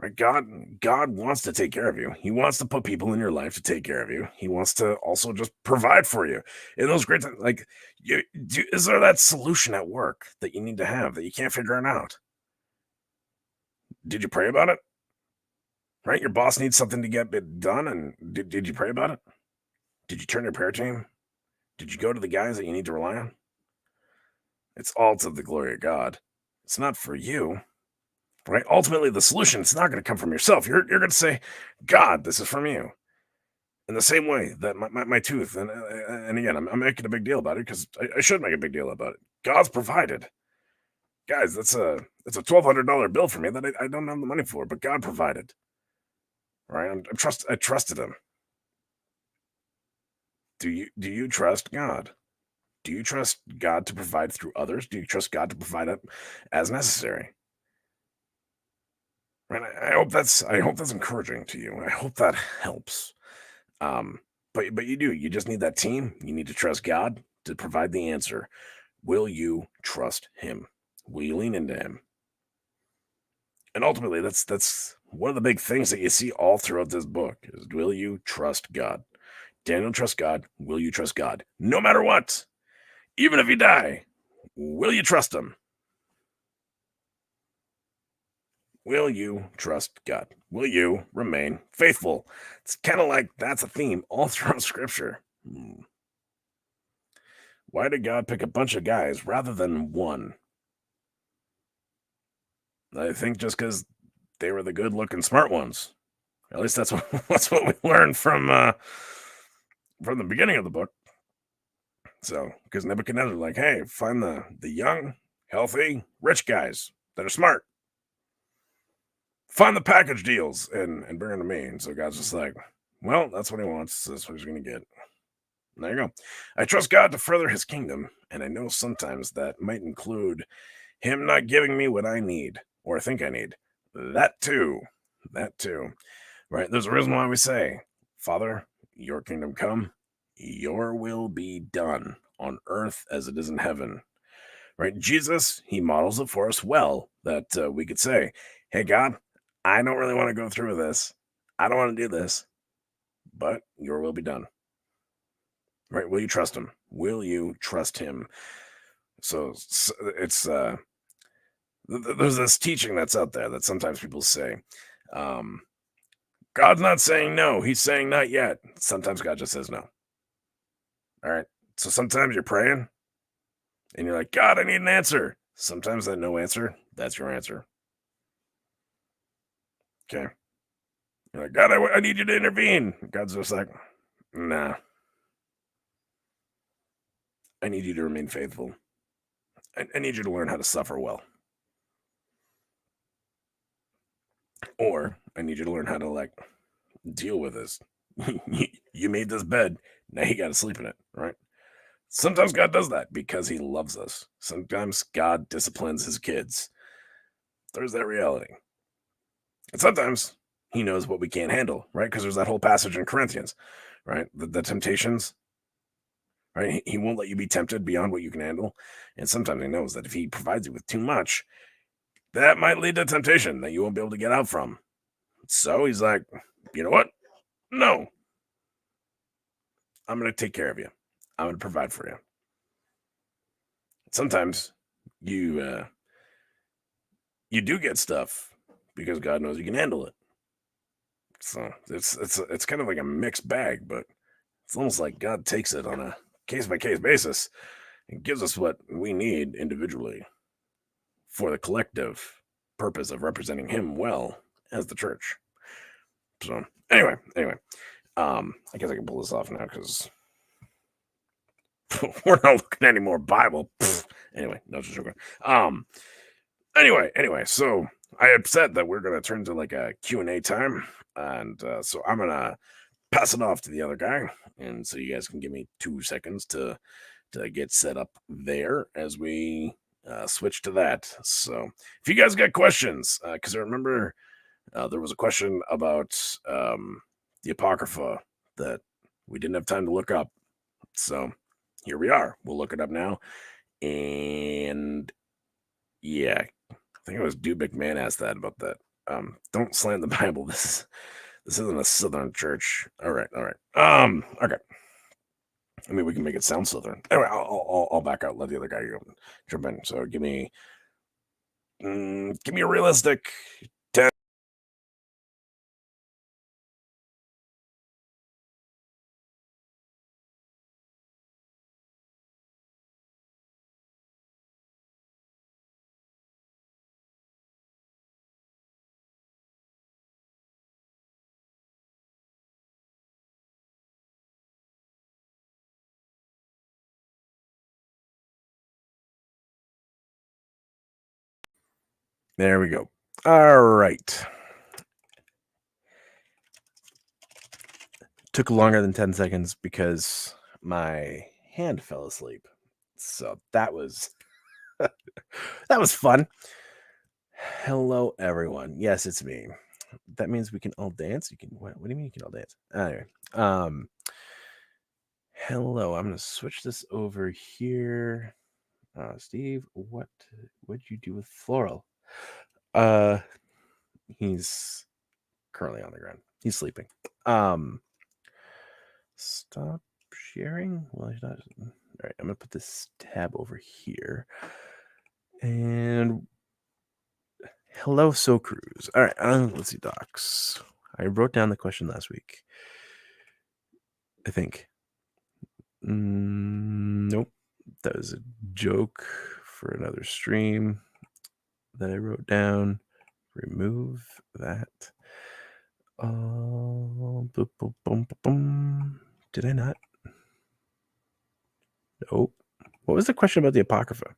Right? God wants to take care of you. He wants to put people in your life to take care of you. He wants to also just provide for you in those great times. Like, is there that solution at work that you need to have that you can't figure it out? Did you pray about it? Right? Your boss needs something to get it done, and did you pray about it? Did you turn your prayer team? Did you go to the guys that you need to rely on? It's all to the glory of God. It's not for you, right? Ultimately, the solution, it's not going to come from yourself. You're going to say, God, this is from you. In the same way that my tooth, and again, I'm making a big deal about it because I should make a big deal about it. God's provided. Guys, that's a $1,200 bill for me that I don't have the money for, but God provided. Right? I trusted him. Do you trust God? Do you trust God to provide through others? Do you trust God to provide it as necessary? Right? I hope that's encouraging to you. I hope that helps. Um, but you just need that team. You need to trust God to provide the answer. Will you trust him? Will you lean into him? And ultimately, that's one of the big things that you see all throughout this book is will you trust God? Daniel trusts God. Will you trust God? No matter what. Even if you die, will you trust him? Will you trust God? Will you remain faithful? It's kind of like that's a theme all throughout scripture. Why did God pick a bunch of guys rather than one? I think just because they were the good looking smart ones. At least that's what that's what we learned from the beginning of the book. So because Nebuchadnezzar like, hey, find the young, healthy, rich guys that are smart. Find the package deals and bring them to me. And so God's just like, well, that's what he wants. That's what he's gonna get. And there you go. I trust God to further his kingdom, and I know sometimes that might include him not giving me what I need or think I need. That too. That too. Right? There's a reason why we say, Father, your kingdom come, your will be done on earth as it is in heaven. Right? Jesus, he models it for us well that we could say, hey, God, I don't really want to go through with this. I don't want to do this, but your will be done. Right? Will you trust him? Will you trust him? So it's there's this teaching that's out there that sometimes people say, um, God's not saying no, he's saying not yet. Sometimes God just says no. All right. So sometimes you're praying and you're like, God, I need an answer. Sometimes that no answer, that's your answer. Okay. You're like, God, I need you to intervene. God's just like, nah. I need you to remain faithful. I need you to learn how to suffer well. Or I need you to learn how to like deal with this. You made this bed. Now you got to sleep in it, right? Sometimes God does that because he loves us. Sometimes God disciplines his kids. There's that reality. And sometimes he knows what we can't handle, right? Because there's that whole passage in Corinthians, right? The temptations, right? He won't let you be tempted beyond what you can handle. And sometimes he knows that if he provides you with too much, that might lead to temptation that you won't be able to get out from. So he's like, you know what? No, I'm going to take care of you. I'm going to provide for you. Sometimes you you do get stuff because God knows you can handle it. So it's kind of like a mixed bag, but it's almost like God takes it on a case by case basis and gives us what we need individually for the collective purpose of representing Him well as the church. So anyway, I guess I can pull this off now because we're not looking at any more Bible. Anyway, no, just joking. Anyway, so I had said that we're gonna turn to like a Q&A time, and so I'm gonna pass it off to the other guy, and so you guys can give me 2 seconds to get set up there as we switch to that. So if you guys got questions, because I remember there was a question about the Apocrypha that we didn't have time to look up, so here we are. We'll look it up now, and yeah, I think it was Dude McMahon asked that about that. Don't slam the Bible. This isn't a Southern church. All right. Okay. I mean, we can make it sound Southern. Anyway, I'll back out. Let the other guy jump in. So give me a realistic 10. There we go. All right. Took longer than 10 seconds because my hand fell asleep. So that was that was fun. Hello, everyone. Yes, it's me. That means we can all dance. You can. What do you mean you can all dance? Anyway, hello. I'm gonna switch this over here. Steve, what would you do with Floral? He's currently on the ground. He's sleeping. Stop sharing. Well, he's not. All right, I'm gonna put this tab over here. And hello, So Cruz. All right, let's see, docs. I wrote down the question last week. I think. Nope, that was a joke for another stream that I wrote down. Remove that. Boom, boom, boom, boom. Did I not? Nope. What was the question about the Apocrypha?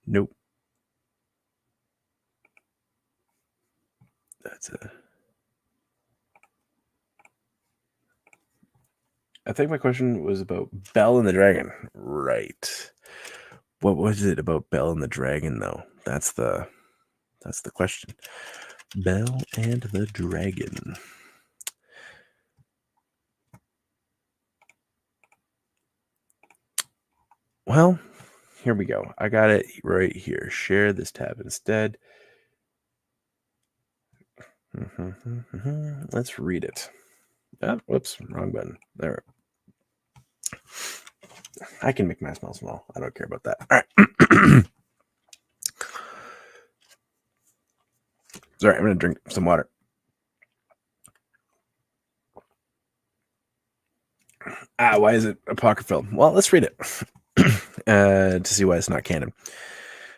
Nope. That's I think my question was about Bell and the Dragon. Right. What was it about Bell and the Dragon, though? That's the question. Bell and the Dragon. Well, here we go. I got it right here. Share this tab instead. Let's read it. Oh, whoops, wrong button. There. I can make my smell small. I don't care about that. All right. Sorry, I'm going to drink some water. Why is it apocryphal? Well, let's read it to see why it's not canon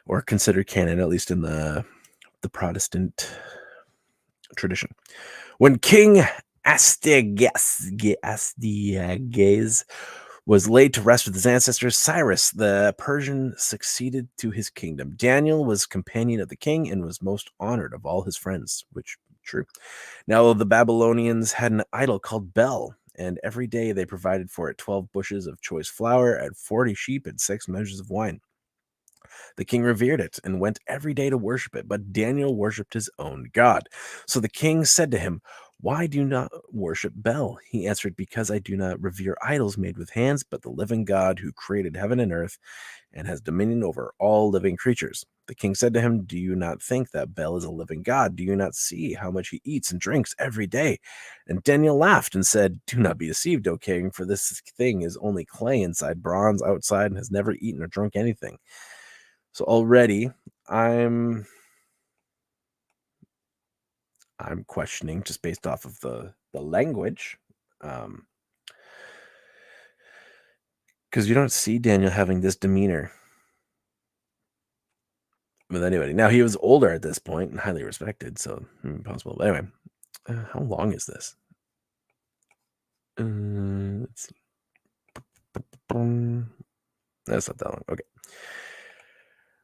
or considered canon, at least in the Protestant tradition. When King Astyages was laid to rest with his ancestors. Cyrus the Persian succeeded to his kingdom. Daniel was companion of the king and was most honored of all his friends, which true. Now the Babylonians had an idol called Bel, and every day they provided for it 12 bushels of choice flour and 40 sheep and 6 measures of wine. The king revered it and went every day to worship it, but Daniel worshipped his own God. So the king said to him, "Why do you not worship Bel?" He answered, "Because I do not revere idols made with hands, but the living God who created heaven and earth and has dominion over all living creatures." The king said to him, "Do you not think that Bel is a living God? Do you not see how much he eats and drinks every day?" And Daniel laughed and said, "Do not be deceived, O king, for this thing is only clay inside, bronze outside, and has never eaten or drunk anything." So already I'm questioning just based off of the language. Because you don't see Daniel having this demeanor with anybody. Now he was older at this point and highly respected, so possible. But anyway, how long is this? Let's see. That's not that long. Okay.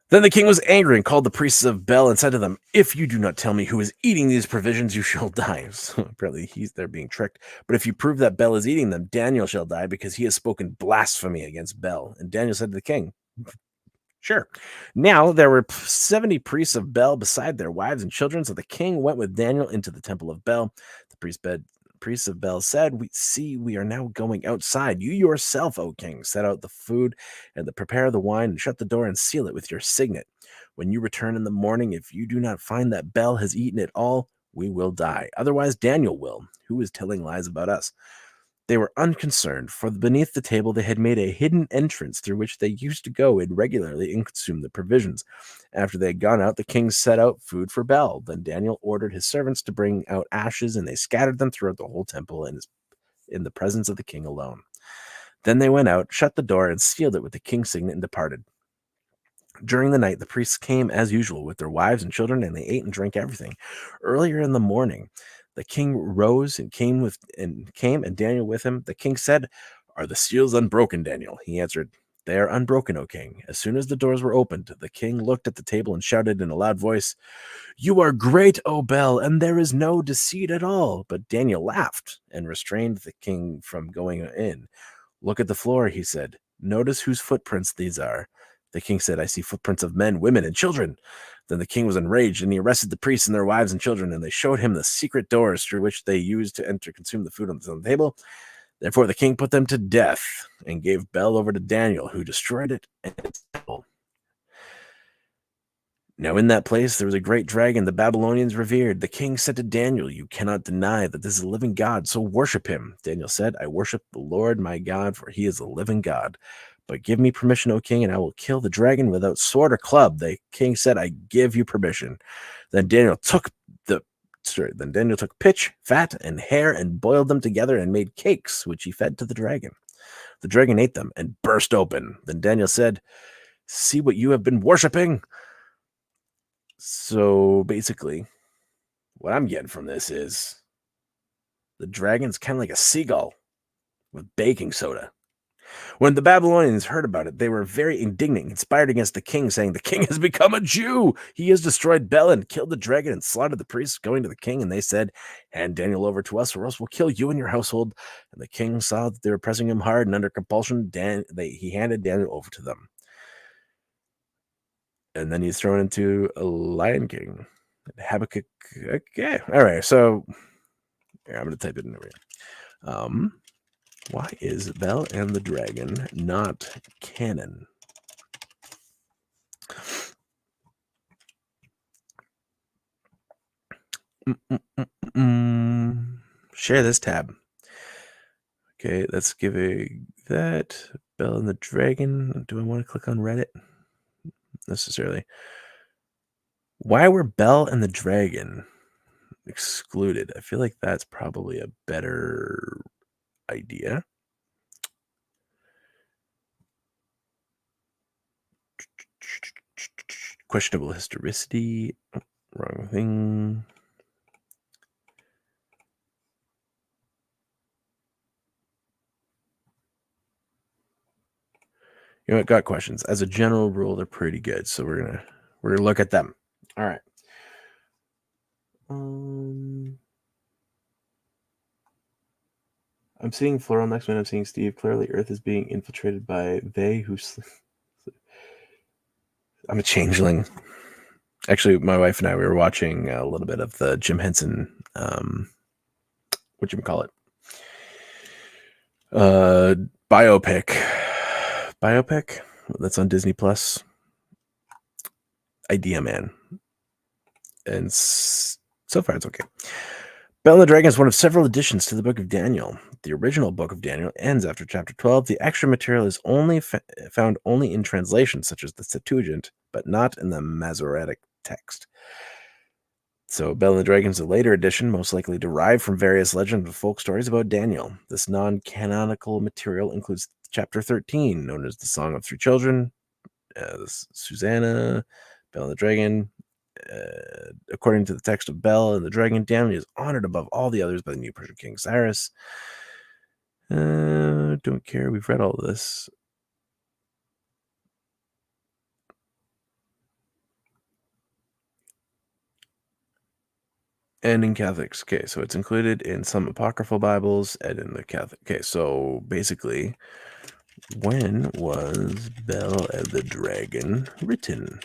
Then the king was angry and called the priests of Bel and said to them, "If you do not tell me who is eating these provisions, you shall die." So apparently they're being tricked. "But if you prove that Bel is eating them, Daniel shall die because he has spoken blasphemy against Bel." And Daniel said to the king, "Sure." Now there were 70 priests of Bel beside their wives and children. So the king went with Daniel into the temple of Bel. The priests of Bel said, we are now going outside. You yourself, O king, set out the food and prepare the wine and shut the door and seal it with your signet. When you return in the morning, if you do not find that Bel has eaten it all, we will die. Otherwise, Daniel will, who is telling lies about us." They were unconcerned, for beneath the table they had made a hidden entrance through which they used to go in regularly and consume the provisions. After they had gone out, the king set out food for Bel. Then Daniel ordered his servants to bring out ashes, and they scattered them throughout the whole temple and in the presence of the king alone. Then they went out, shut the door, and sealed it with the king's signet and departed. During the night, the priests came as usual with their wives and children, and they ate and drank everything. Earlier in the morning, the king rose and came, and Daniel with him. The king said, "Are the seals unbroken, Daniel?" He answered, "They are unbroken, O king." As soon as the doors were opened, the king looked at the table and shouted in a loud voice, "You are great, O Bel, and there is no deceit at all." But Daniel laughed and restrained the king from going in. "Look at the floor," he said. "Notice whose footprints these are." The king said, "I see footprints of men, women, and children." Then the king was enraged, and he arrested the priests and their wives and children, and they showed him the secret doors through which they used to enter, consume the food on the table. Therefore the king put them to death and gave Bel over to Daniel, who destroyed it and its temple. Now in that place there was a great dragon the Babylonians revered. The king said to Daniel, "You cannot deny that this is a living God, so worship him." Daniel said, "I worship the Lord my God, for he is a living God. But give me permission, O king, and I will kill the dragon without sword or club." The king said, "I give you permission." Then Daniel took pitch, fat, and hair and boiled them together and made cakes, which he fed to the dragon. The dragon ate them and burst open. Then Daniel said, "See what you have been worshiping." So basically, what I'm getting from this is the dragon's kind of like a seagull with baking soda. When the Babylonians heard about it, they were very indignant, inspired against the king, saying, "The king has become a Jew. He has destroyed Bel and killed the dragon and slaughtered the priests." Going to the king, and they said, "Hand Daniel over to us, or else we'll kill you and your household." And the king saw that they were pressing him hard, and under compulsion, he handed Daniel over to them. And then he's thrown into a Lion King. Habakkuk. Okay. All right. So here, I'm going to type it in over here. Why is Bel and the Dragon not canon? Share this tab. Okay, let's give that Bel and the Dragon. Do I want to click on Reddit? Necessarily. Why were Bel and the Dragon excluded? I feel like that's probably a better idea. Questionable historicity. Wrong thing. You know what? Got questions. As a general rule, they're pretty good. So we're gonna look at them. All right. I'm seeing Floral next one. I'm seeing Steve. Clearly, Earth is being infiltrated by they who sleep. I'm a changeling. Actually, my wife and I, we were watching a little bit of the Jim Henson, whatchamacallit, biopic that's on Disney Plus, Idea Man. And so far, it's okay. Bell and the Dragon is one of several additions to the Book of Daniel. The original Book of Daniel ends after chapter 12. The extra material is only found only in translations, such as the Septuagint, but not in the Masoretic text. So Bell and the Dragon is a later addition, most likely derived from various legends and folk stories about Daniel. This non-canonical material includes chapter 13, known as the Song of Three Children, Susanna, Bell and the Dragon. According to the text of Bell and the Dragon, Daniel is honored above all the others by the new Persian king Cyrus. Don't care. We've read all of this. And in Catholics. Okay, so it's included in some apocryphal Bibles and in the Catholic. Okay, so basically, when was Bell and the Dragon written?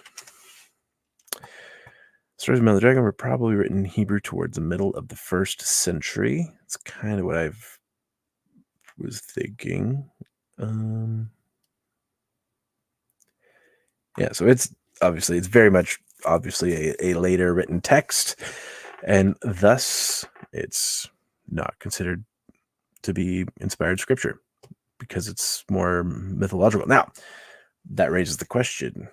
Stories of Bell and the Dragon were probably written in Hebrew towards the middle of the 1st century. It's kind of what I was thinking. Yeah, so it's very much a later written text, and thus it's not considered to be inspired scripture because it's more mythological. Now, that raises the question,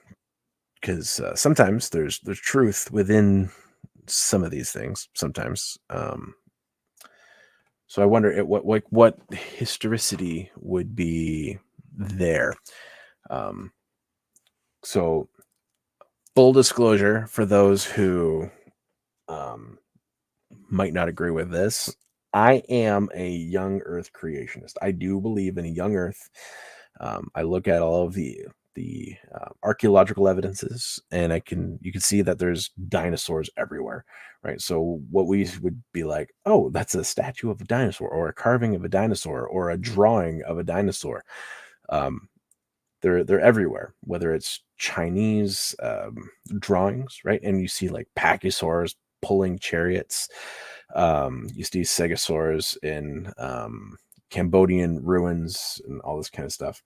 because sometimes there's truth within some of these things. Sometimes, so I wonder what historicity would be there. So, full disclosure for those who might not agree with this, I am a young Earth creationist. I do believe in a young Earth. I look at all of the archaeological evidences, and you can see that there's dinosaurs everywhere, right? So what we would be like, oh, that's a statue of a dinosaur, or a carving of a dinosaur, or a drawing of a dinosaur. They're everywhere, whether it's Chinese drawings, right? And you see like pachysaurs pulling chariots. You see stegosaurs in Cambodian ruins and all this kind of stuff.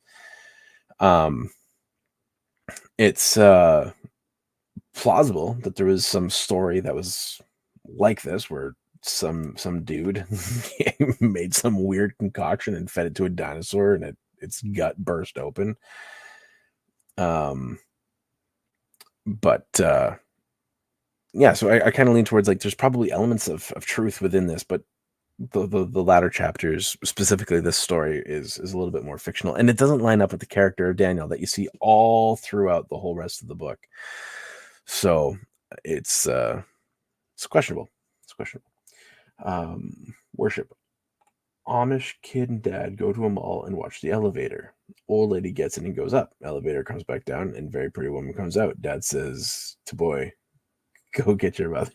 It's plausible that there was some story that was like this, where some dude made some weird concoction and fed it to a dinosaur, and its gut burst open. But yeah, so I kind of lean towards like there's probably elements of truth within this, but the latter chapters, specifically this story, is a little bit more fictional, and it doesn't line up with the character of Daniel that you see all throughout the whole rest of the book. So it's questionable. It's questionable. Worship. Amish kid and dad go to a mall and watch the elevator. Old lady gets in and goes up. Elevator comes back down, and very pretty woman comes out. Dad says to boy, "Go get your mother."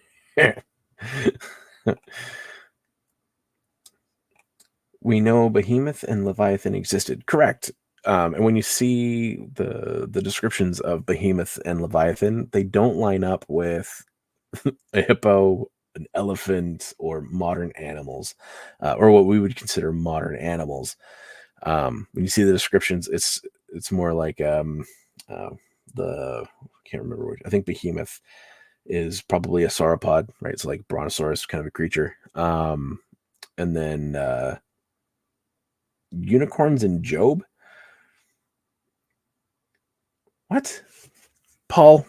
We know Behemoth and Leviathan existed. Correct. And when you see the descriptions of Behemoth and Leviathan, they don't line up with a hippo, an elephant, or modern animals, or what we would consider modern animals. When you see the descriptions, it's more like I can't remember which. I think Behemoth is probably a sauropod, right? So like brontosaurus kind of a creature. And then unicorns in Job. What? Paul.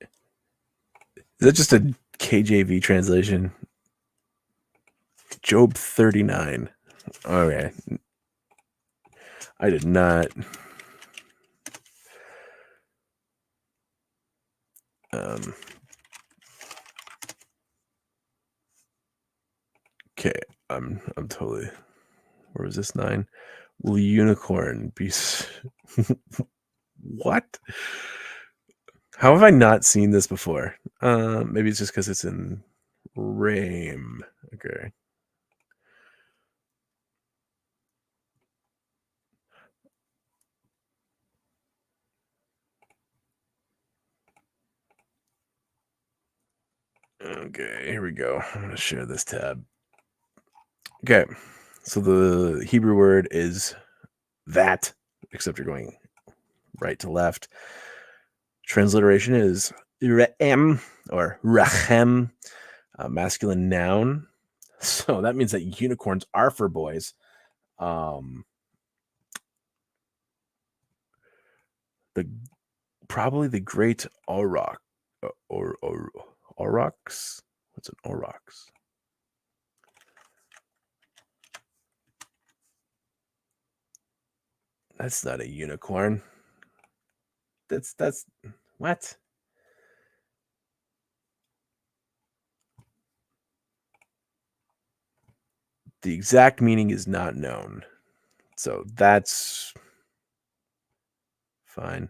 Is that just a KJV translation? Job 39. Okay. I did not. Okay, I'm totally. Where was this 9? Will unicorn be? What? How have I not seen this before? Maybe it's just because it's in Rame. Okay. Okay, here we go. I'm going to share this tab. Okay, so the Hebrew word is that, except you're going right to left. Transliteration is re'em or rachem, masculine noun. So that means that unicorns are for boys. Probably the great auroch or aurochs. What's an aurochs? That's not a unicorn. That's what? The exact meaning is not known. So that's fine.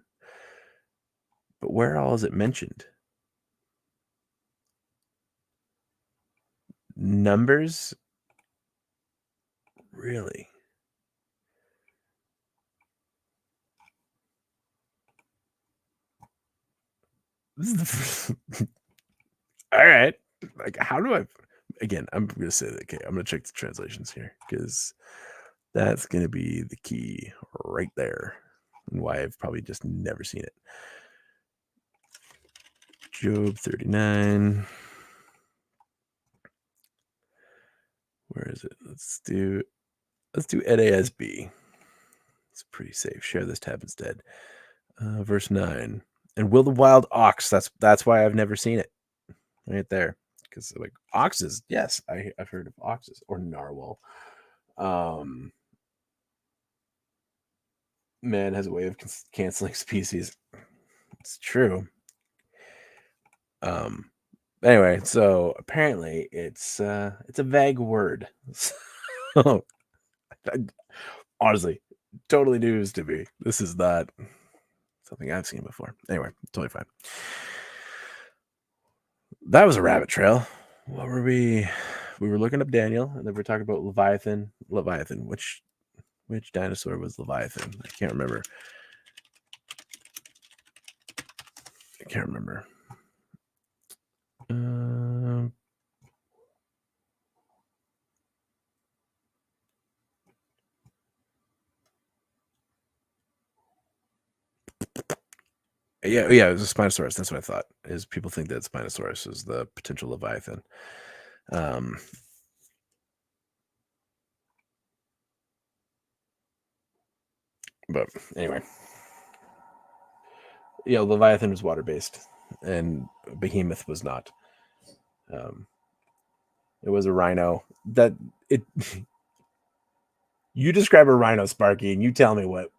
But where all is it mentioned? Numbers? Really? This is the first... All right. Like, how do I... Again, I'm going to say that. Okay, I'm going to check the translations here because that's going to be the key right there and why I've probably just never seen it. Job 39. Where is it? Let's do NASB. It's pretty safe. Share this tab instead. Verse 9. And will the wild ox? That's why I've never seen it. Right there. Because like oxes, yes, I've heard of oxes or narwhal. Man has a way of canceling species. It's true. Anyway, so apparently it's a vague word. So, honestly, totally news to me. This is not something I've seen before. Anyway, totally fine. That was a rabbit trail. What were we? We were looking up Daniel, and then we're talking about Leviathan. Which dinosaur was Leviathan? I can't remember. Yeah, it was a Spinosaurus. That's what I thought. Is people think that Spinosaurus is the potential Leviathan. But anyway, yeah, Leviathan was water-based, and Behemoth was not. It was a rhino. You describe a rhino, Sparky, and you tell me what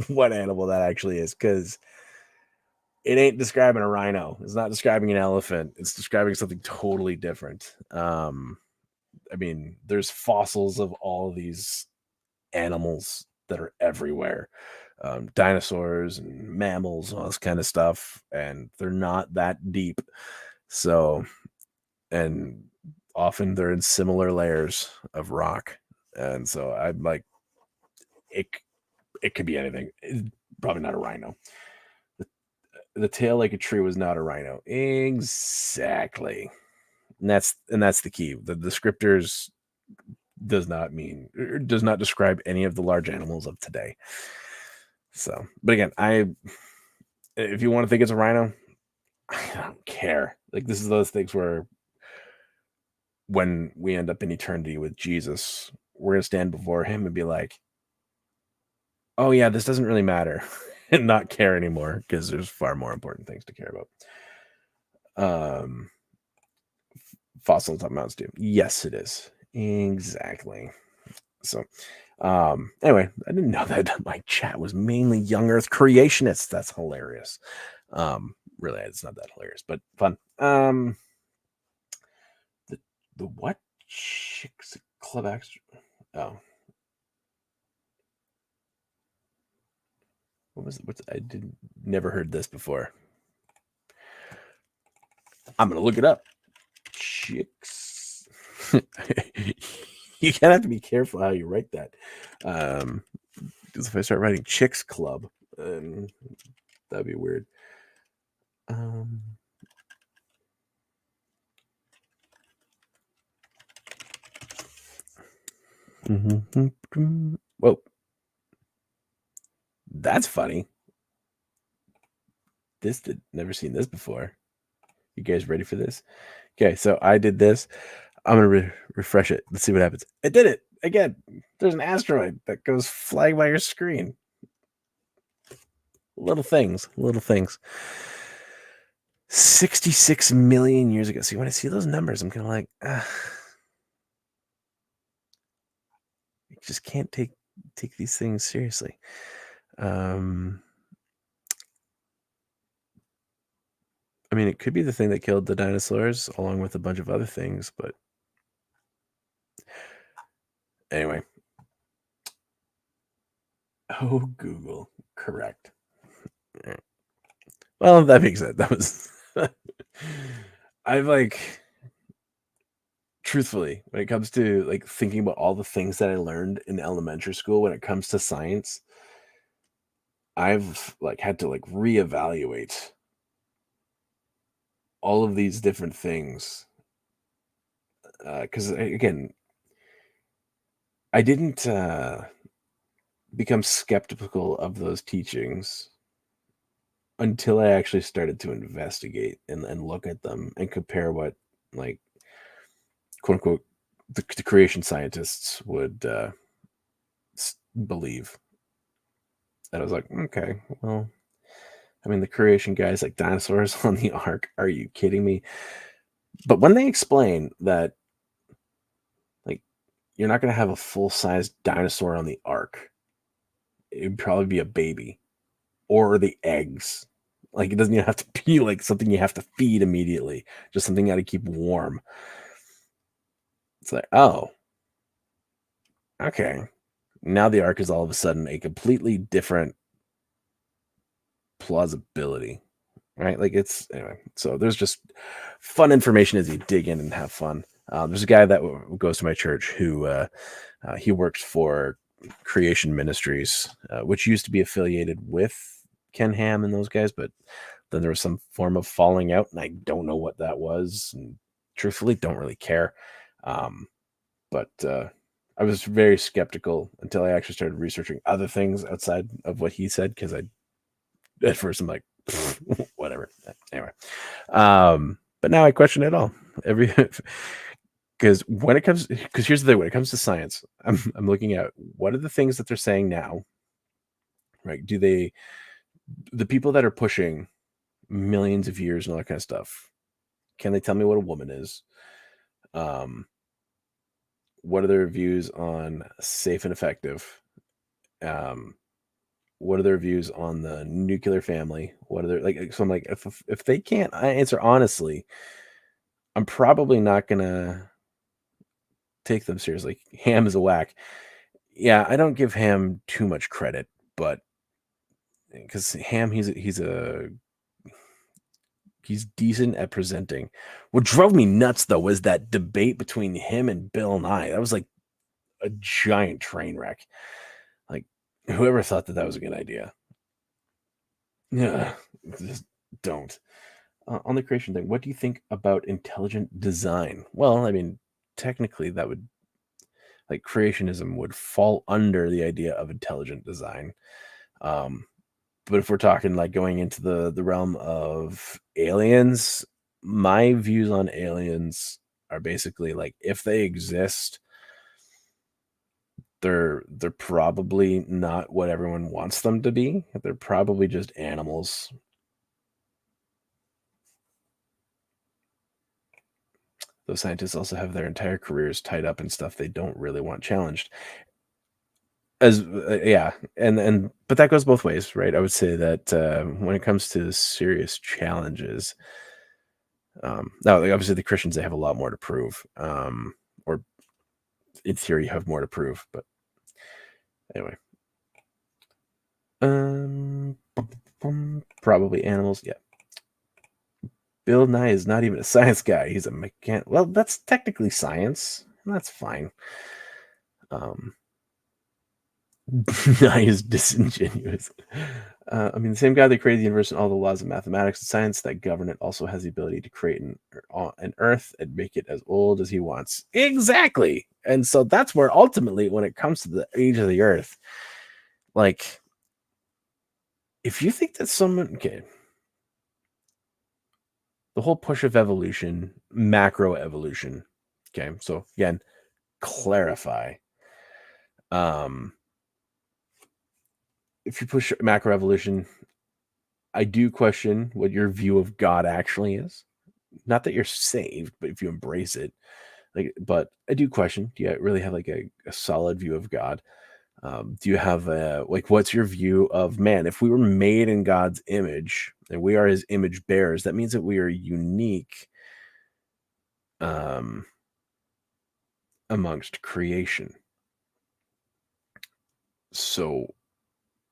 what animal that actually is, because it ain't describing a rhino. It's not describing an elephant. It's describing something totally different. I mean, there's fossils of all these animals that are everywhere. Dinosaurs and mammals, all this kind of stuff, and they're not that deep. So, and often they're in similar layers of rock. And so I'm like, it could be anything. It's probably not a rhino. The tail like a tree was not a rhino. Exactly. And that's the key. The descriptors does not describe any of the large animals of today. So, but again, if you want to think it's a rhino, I don't care. Like, this is those things where when we end up in eternity with Jesus, we're going to stand before him and be like, oh yeah, this doesn't really matter, and not care anymore, because there's far more important things to care about. Fossils on Mountain Dew. Yes, it is. Exactly. So, anyway, I didn't know that my chat was mainly young Earth creationists. That's hilarious. Really, it's not that hilarious, but fun. The what Chicks Club Extra. Oh. What was it? Never heard this before. I'm gonna look it up. Chicks. You kind of have to be careful how you write that. Because if I start writing Chicks Club, that'd be weird. Whoa. That's funny. Never seen this before. You guys ready for this? Okay, so I did this. I'm gonna refresh it. Let's see what happens. It did it again. There's an asteroid that goes flying by your screen. Little things. 66 million years ago. See, when I see those numbers, I'm kind of like, you just can't take these things seriously. I mean, it could be the thing that killed the dinosaurs along with a bunch of other things, but anyway. Oh, Google. Correct. Well, that makes sense. That was... truthfully, when it comes to like thinking about all the things that I learned in elementary school, when it comes to science, I've like had to like reevaluate all of these different things. Because again, I didn't become skeptical of those teachings until I actually started to investigate and look at them and compare what, like, quote unquote, the creation scientists would believe. And I was like, okay, well, I mean, the creation guys, like dinosaurs on the ark, are you kidding me? But when they explain that, like, you're not going to have a full-size dinosaur on the ark, it would probably be a baby or the eggs. Like, it doesn't even have to be like something you have to feed immediately, just something you got to keep warm. It's like, oh, okay. Now the ark is all of a sudden a completely different plausibility, right? Like, it's anyway. So there's just fun information as you dig in and have fun. There's a guy that goes to my church who he works for Creation Ministries, which used to be affiliated with Ken Ham and those guys, but then there was some form of falling out, and I don't know what that was. And truthfully, don't really care. But I was very skeptical until I actually started researching other things outside of what he said, because at first I'm like, whatever. Anyway, but now I question it all. Because here's the thing: when it comes to science, I'm looking at what are the things that they're saying now, right? The people that are pushing millions of years and all that kind of stuff, can they tell me what a woman is? What are their views on safe and effective? What are their views on the nuclear family? What are their like? So I'm like, if they can't answer honestly, I'm probably not gonna take them seriously. Ham is a whack. Yeah, I don't give Ham too much credit, but because Ham, he's decent at presenting. What drove me nuts though was that debate between him and Bill Nye. That was like a giant train wreck. Like, whoever thought that was a good idea? Yeah, just don't. On the creation thing, what do you think about intelligent design? Well, I mean, technically that would, like, creationism would fall under the idea of intelligent design. But if we're talking like going into the realm of aliens, my views on aliens are basically like, if they exist, they're probably not what everyone wants them to be. They're probably just animals. Those scientists also have their entire careers tied up in stuff they don't really want challenged. Yeah, but that goes both ways, right? I would say that when it comes to serious challenges, now, like, obviously the Christians, they have a lot more to prove. or in theory, you have more to prove. But anyway, probably animals. Yeah. Bill Nye is not even a science guy. He's a mechanic. Well, that's technically science. That's fine. Nye is disingenuous. I mean, the same guy that created the universe and all the laws of mathematics and science that govern it also has the ability to create an Earth and make it as old as he wants. Exactly. And so that's where ultimately, when it comes to the age of the Earth, like, if you think that someone, okay, the whole push of evolution, macro evolution, okay, so again, clarify. If you push macroevolution, I do question what your view of God actually is. Not that you're saved, but if you embrace it, like, but I do question: do you really have like a solid view of God? Do you have like, what's your view of man? If we were made in God's image and we are His image bearers, that means that we are unique amongst creation. So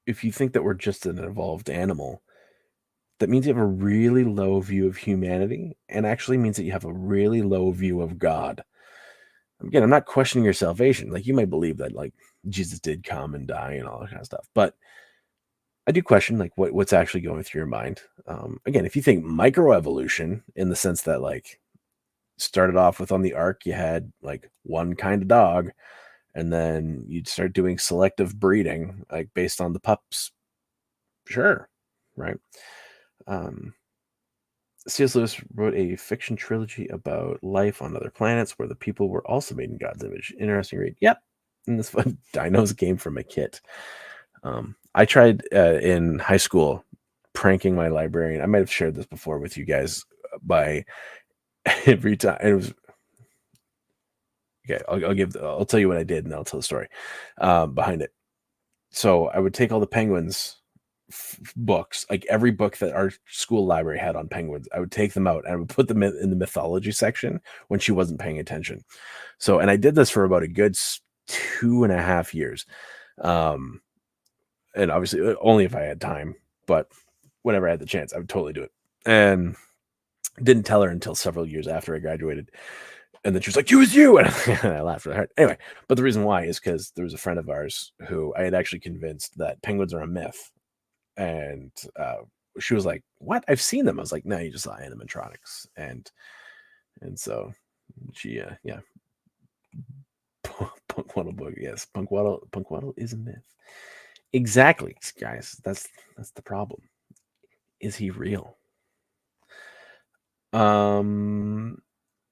if you think that we're just an evolved animal, that means you have a really low view of humanity, and actually means that you have a really low view of God. Again, I'm not questioning your salvation. Like, you might believe that, like, Jesus did come and die and all that kind of stuff, but I do question, like, what's actually going through your mind. Again, if you think microevolution in the sense that, like, started off with on the ark, you had like one kind of dog, and then you'd start doing selective breeding, like based on the pups. Sure, right? C.S. Lewis wrote a fiction trilogy about life on other planets where the people were also made in God's image. Interesting read. Yep. And this one, dinos came from a kit. I tried in high school pranking my librarian. I might have shared this before with you guys by every time. It was okay. I'll tell you what I did, and I'll tell the story behind it. So I would take all the penguins books, like every book that our school library had on penguins, I would take them out and I would put them in the mythology section when she wasn't paying attention. So, and I did this for about a good 2.5 years. And obviously only if I had time, but whenever I had the chance, I would totally do it. And didn't tell her until several years after I graduated. And then she was like, "You was you." And I laughed really hard. Anyway, but the reason why is because there was a friend of ours who I had actually convinced that penguins are a myth. And she was like, "What? I've seen them." I was like, "No, you just saw animatronics." And so she, yeah, Punkwaddle book. Yes, Punkwaddle is a myth. Exactly, guys. That's the problem. Is he real?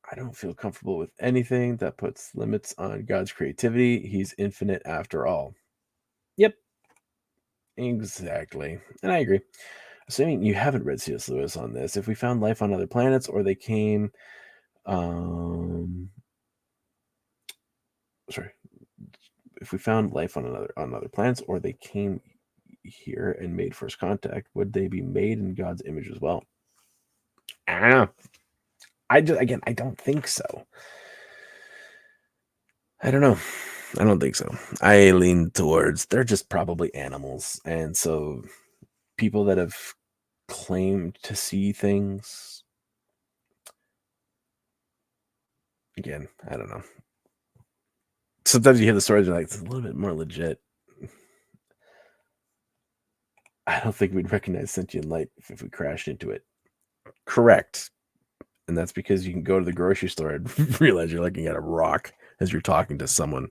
I don't feel comfortable with anything that puts limits on God's creativity. He's infinite after all. Yep, exactly, and I agree. Assuming you haven't read C.S. Lewis on this, if we found life on other planets or they came, sorry, if we found life on other planets or they came here and made first contact, would they be made in God's image as well? I don't think so. I don't know. I don't think so. I lean towards they're just probably animals, and so people that have claimed to see things, again, I don't know. Sometimes you hear the stories, you're like, it's a little bit more legit. I don't think we'd recognize sentient light if we crashed into it. Correct. And that's because you can go to the grocery store and realize you're looking at a rock as you're talking to someone.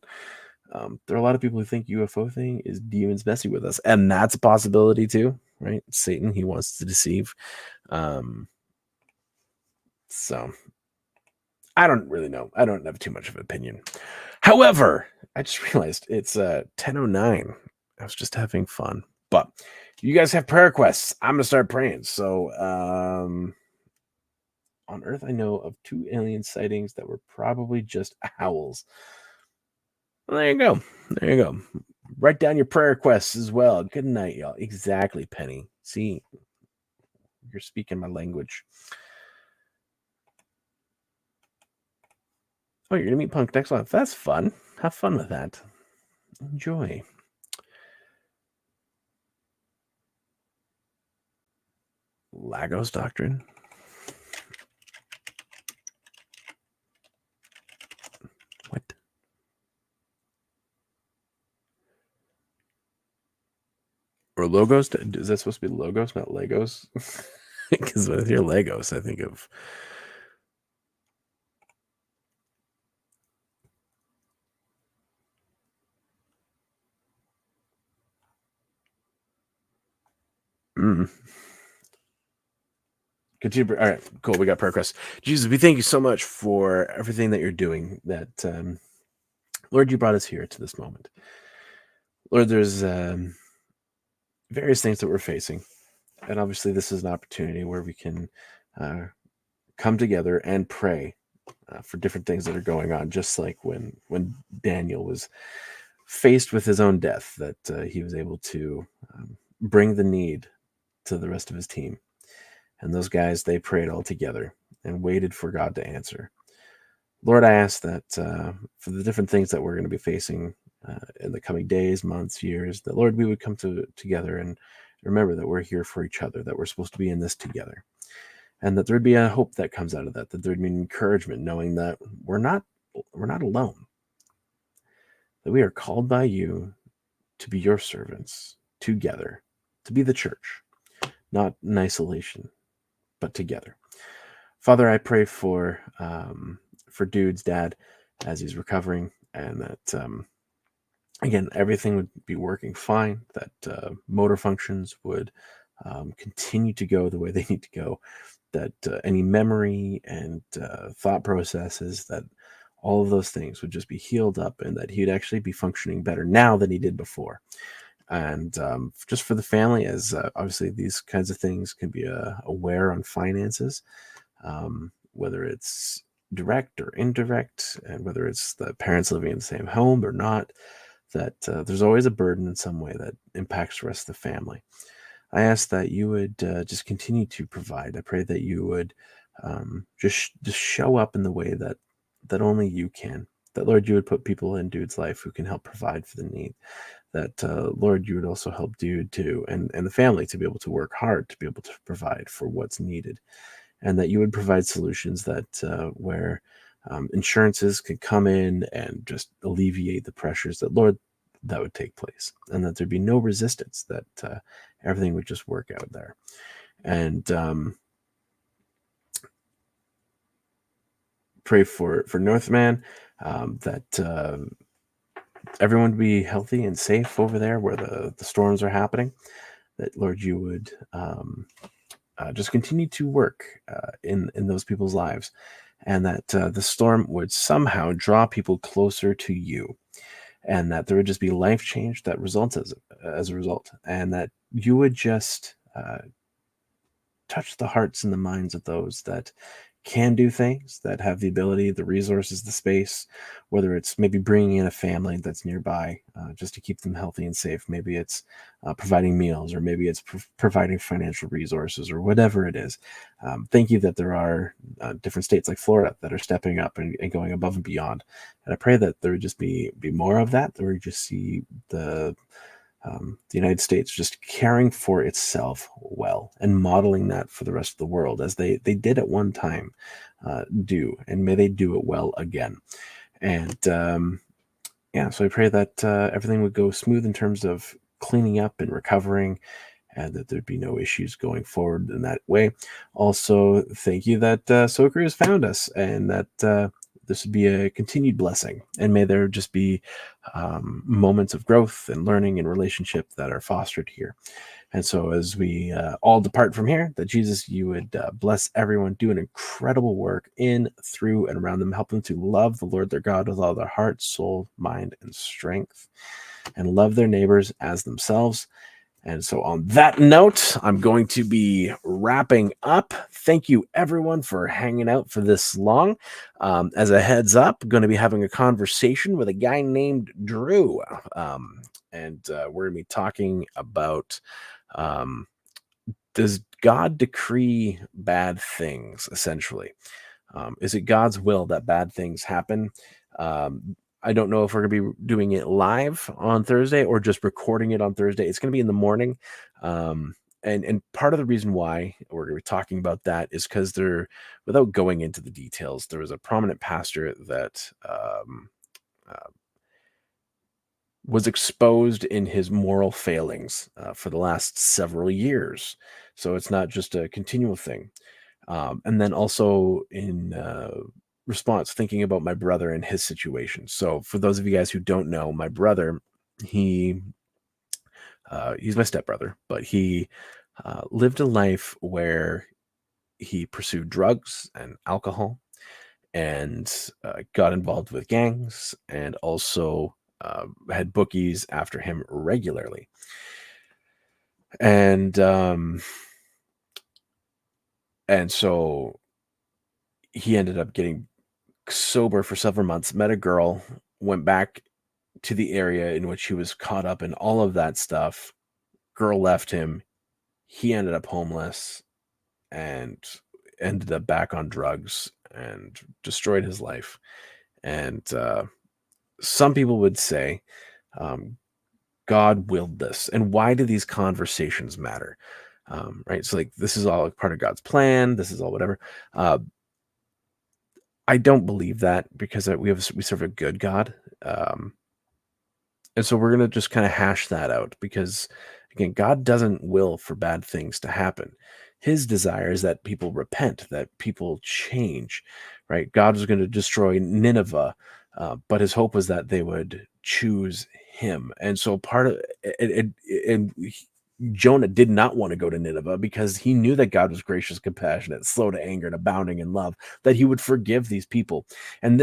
There are a lot of people who think UFO thing is demons messing with us, and that's a possibility too, right? Satan, he wants to deceive. So I don't really know. I don't have too much of an opinion. However, I just realized it's 10:09. I was just having fun, but you guys have prayer requests. I'm gonna start praying. So on Earth, I know of 2 alien sightings that were probably just owls. Well, there you go. There you go. Write down your prayer requests as well. Good night, y'all. Exactly, Penny. See, you're speaking my language. Oh, you're gonna meet Punk next month. That's fun. Have fun with that. Enjoy. Lagos Doctrine. What? Or Logos? Is that supposed to be Logos, not Legos? Because when I hear Legos, I think of... Continue. All right, cool. We got prayer requests. Jesus, we thank you so much for everything that you're doing. That Lord, you brought us here to this moment. Lord, there's various things that we're facing, and obviously, this is an opportunity where we can come together and pray for different things that are going on. Just like when Daniel was faced with his own death, that he was able to bring the need to the rest of his team. And those guys, they prayed all together and waited for God to answer. Lord, I ask that for the different things that we're going to be facing in the coming days, months, years, that, Lord, we would come together and remember that we're here for each other, that we're supposed to be in this together. And that there'd be a hope that comes out of that there'd be an encouragement, knowing that we're not alone, that we are called by you to be your servants together, to be the church, not in isolation, but together. Father, I pray for Dude's dad as he's recovering, and that again, everything would be working fine, that motor functions would continue to go the way they need to go, that any memory and thought processes, that all of those things would just be healed up, and that he'd actually be functioning better now than he did before. And just for the family, as obviously these kinds of things can be a wear on finances, whether it's direct or indirect, and whether it's the parents living in the same home or not, that there's always a burden in some way that impacts the rest of the family. I ask that you would just continue to provide. I pray that you would just show up in the way that only you can. That, Lord, you would put people in Dude's life who can help provide for the need. That, Lord, you would also help Dude too, and the family, to be able to work hard, to be able to provide for what's needed. And that you would provide solutions that where insurances could come in and just alleviate the pressures, that, Lord, that would take place, and that there'd be no resistance, that everything would just work out there. And pray for Northman, that everyone would be healthy and safe over there where the storms are happening, that, Lord, you would just continue to work in those people's lives, and that the storm would somehow draw people closer to you, and that there would just be life change that results as a result, and that you would just touch the hearts and the minds of those that can do things, that have the ability, the resources, the space, whether it's maybe bringing in a family that's nearby just to keep them healthy and safe. Maybe it's providing meals, or maybe it's providing financial resources, or whatever it is. Thank you that there are different states like Florida that are stepping up and going above and beyond. And I pray that there would just be more of that, that we just see the United States just caring for itself well, and modeling that for the rest of the world, as they did at one time do, and may they do it well again. And so I pray that everything would go smooth in terms of cleaning up and recovering, and that there'd be no issues going forward in that way. Also, thank you that Sokri has found us, and that this would be a continued blessing, and may there just be moments of growth and learning and relationship that are fostered here. And so as we all depart from here, that, Jesus, you would bless everyone, do an incredible work in, through, and around them. Help them to love the Lord their God with all their heart, soul, mind, and strength, and love their neighbors as themselves. And so on that note, I'm going to be wrapping up. Thank you, everyone, for hanging out for this long. As a heads up, I'm going to be having a conversation with a guy named Drew. And we're going to be talking about, does God decree bad things, essentially? Is it God's will that bad things happen? I don't know if we're going to be doing it live on Thursday or just recording it on Thursday. It's going to be in the morning. And part of the reason why we're going to be talking about that is because without going into the details, there was a prominent pastor that was exposed in his moral failings for the last several years. So it's not just a continual thing. And then also in response, thinking about my brother and his situation. So for those of you guys who don't know, my brother, he's my stepbrother, but he lived a life where he pursued drugs and alcohol and got involved with gangs and also had bookies after him regularly. And so he ended up getting sober for several months, met a girl, went back to the area in which he was caught up in all of that stuff. Girl left him. He ended up homeless and ended up back on drugs and destroyed his life. And some people would say God willed this. And why do these conversations matter? Right? So like this is all part of God's plan. This is all whatever. I don't believe that because we serve a good God. And so we're going to just kind of hash that out because, again, God doesn't will for bad things to happen. His desire is that people repent, that people change, right? God was going to destroy Nineveh, but his hope was that they would choose him. And so part of it, Jonah did not want to go to Nineveh because he knew that God was gracious, compassionate, slow to anger, and abounding in love, that he would forgive these people. And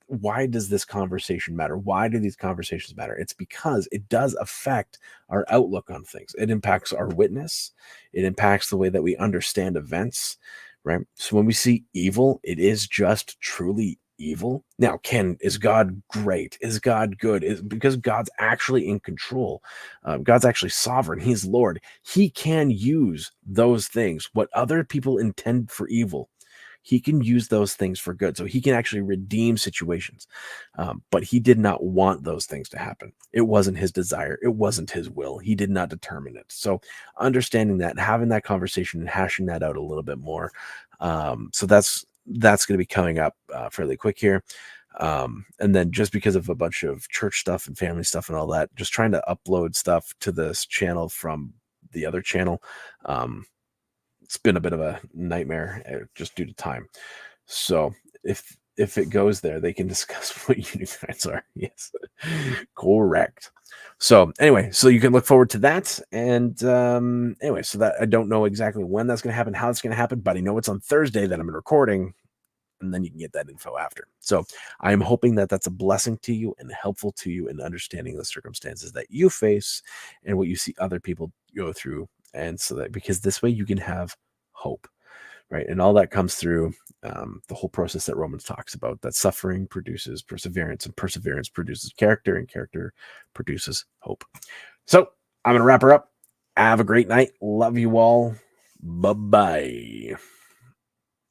why does this conversation matter? Why do these conversations matter? It's because it does affect our outlook on things. It impacts our witness. It impacts the way that we understand events, right? So when we see evil, it is just truly evil. Now, is God great? Is God good? Because God's actually in control. God's actually sovereign. He's Lord. He can use those things, what other people intend for evil. He can use those things for good. So he can actually redeem situations. But he did not want those things to happen. It wasn't his desire. It wasn't his will. He did not determine it. So understanding that, having that conversation and hashing that out a little bit more. So that's going to be coming up fairly quick here. And then just because of a bunch of church stuff and family stuff and all that, just trying to upload stuff to this channel from the other channel. It's been a bit of a nightmare just due to time. So if it goes there, they can discuss what you guys are. Yes, correct. So anyway, so you can look forward to that. And anyway, so that I don't know exactly when that's going to happen, how it's going to happen, but I know it's on Thursday that I'm recording, and then you can get that info after. So I'm hoping that that's a blessing to you and helpful to you in understanding the circumstances that you face and what you see other people go through. And so that because this way you can have hope, right? And all that comes through the whole process that Romans talks about, that suffering produces perseverance and perseverance produces character and character produces hope. So I'm going to wrap her up. Have a great night. Love you all. Bye-bye.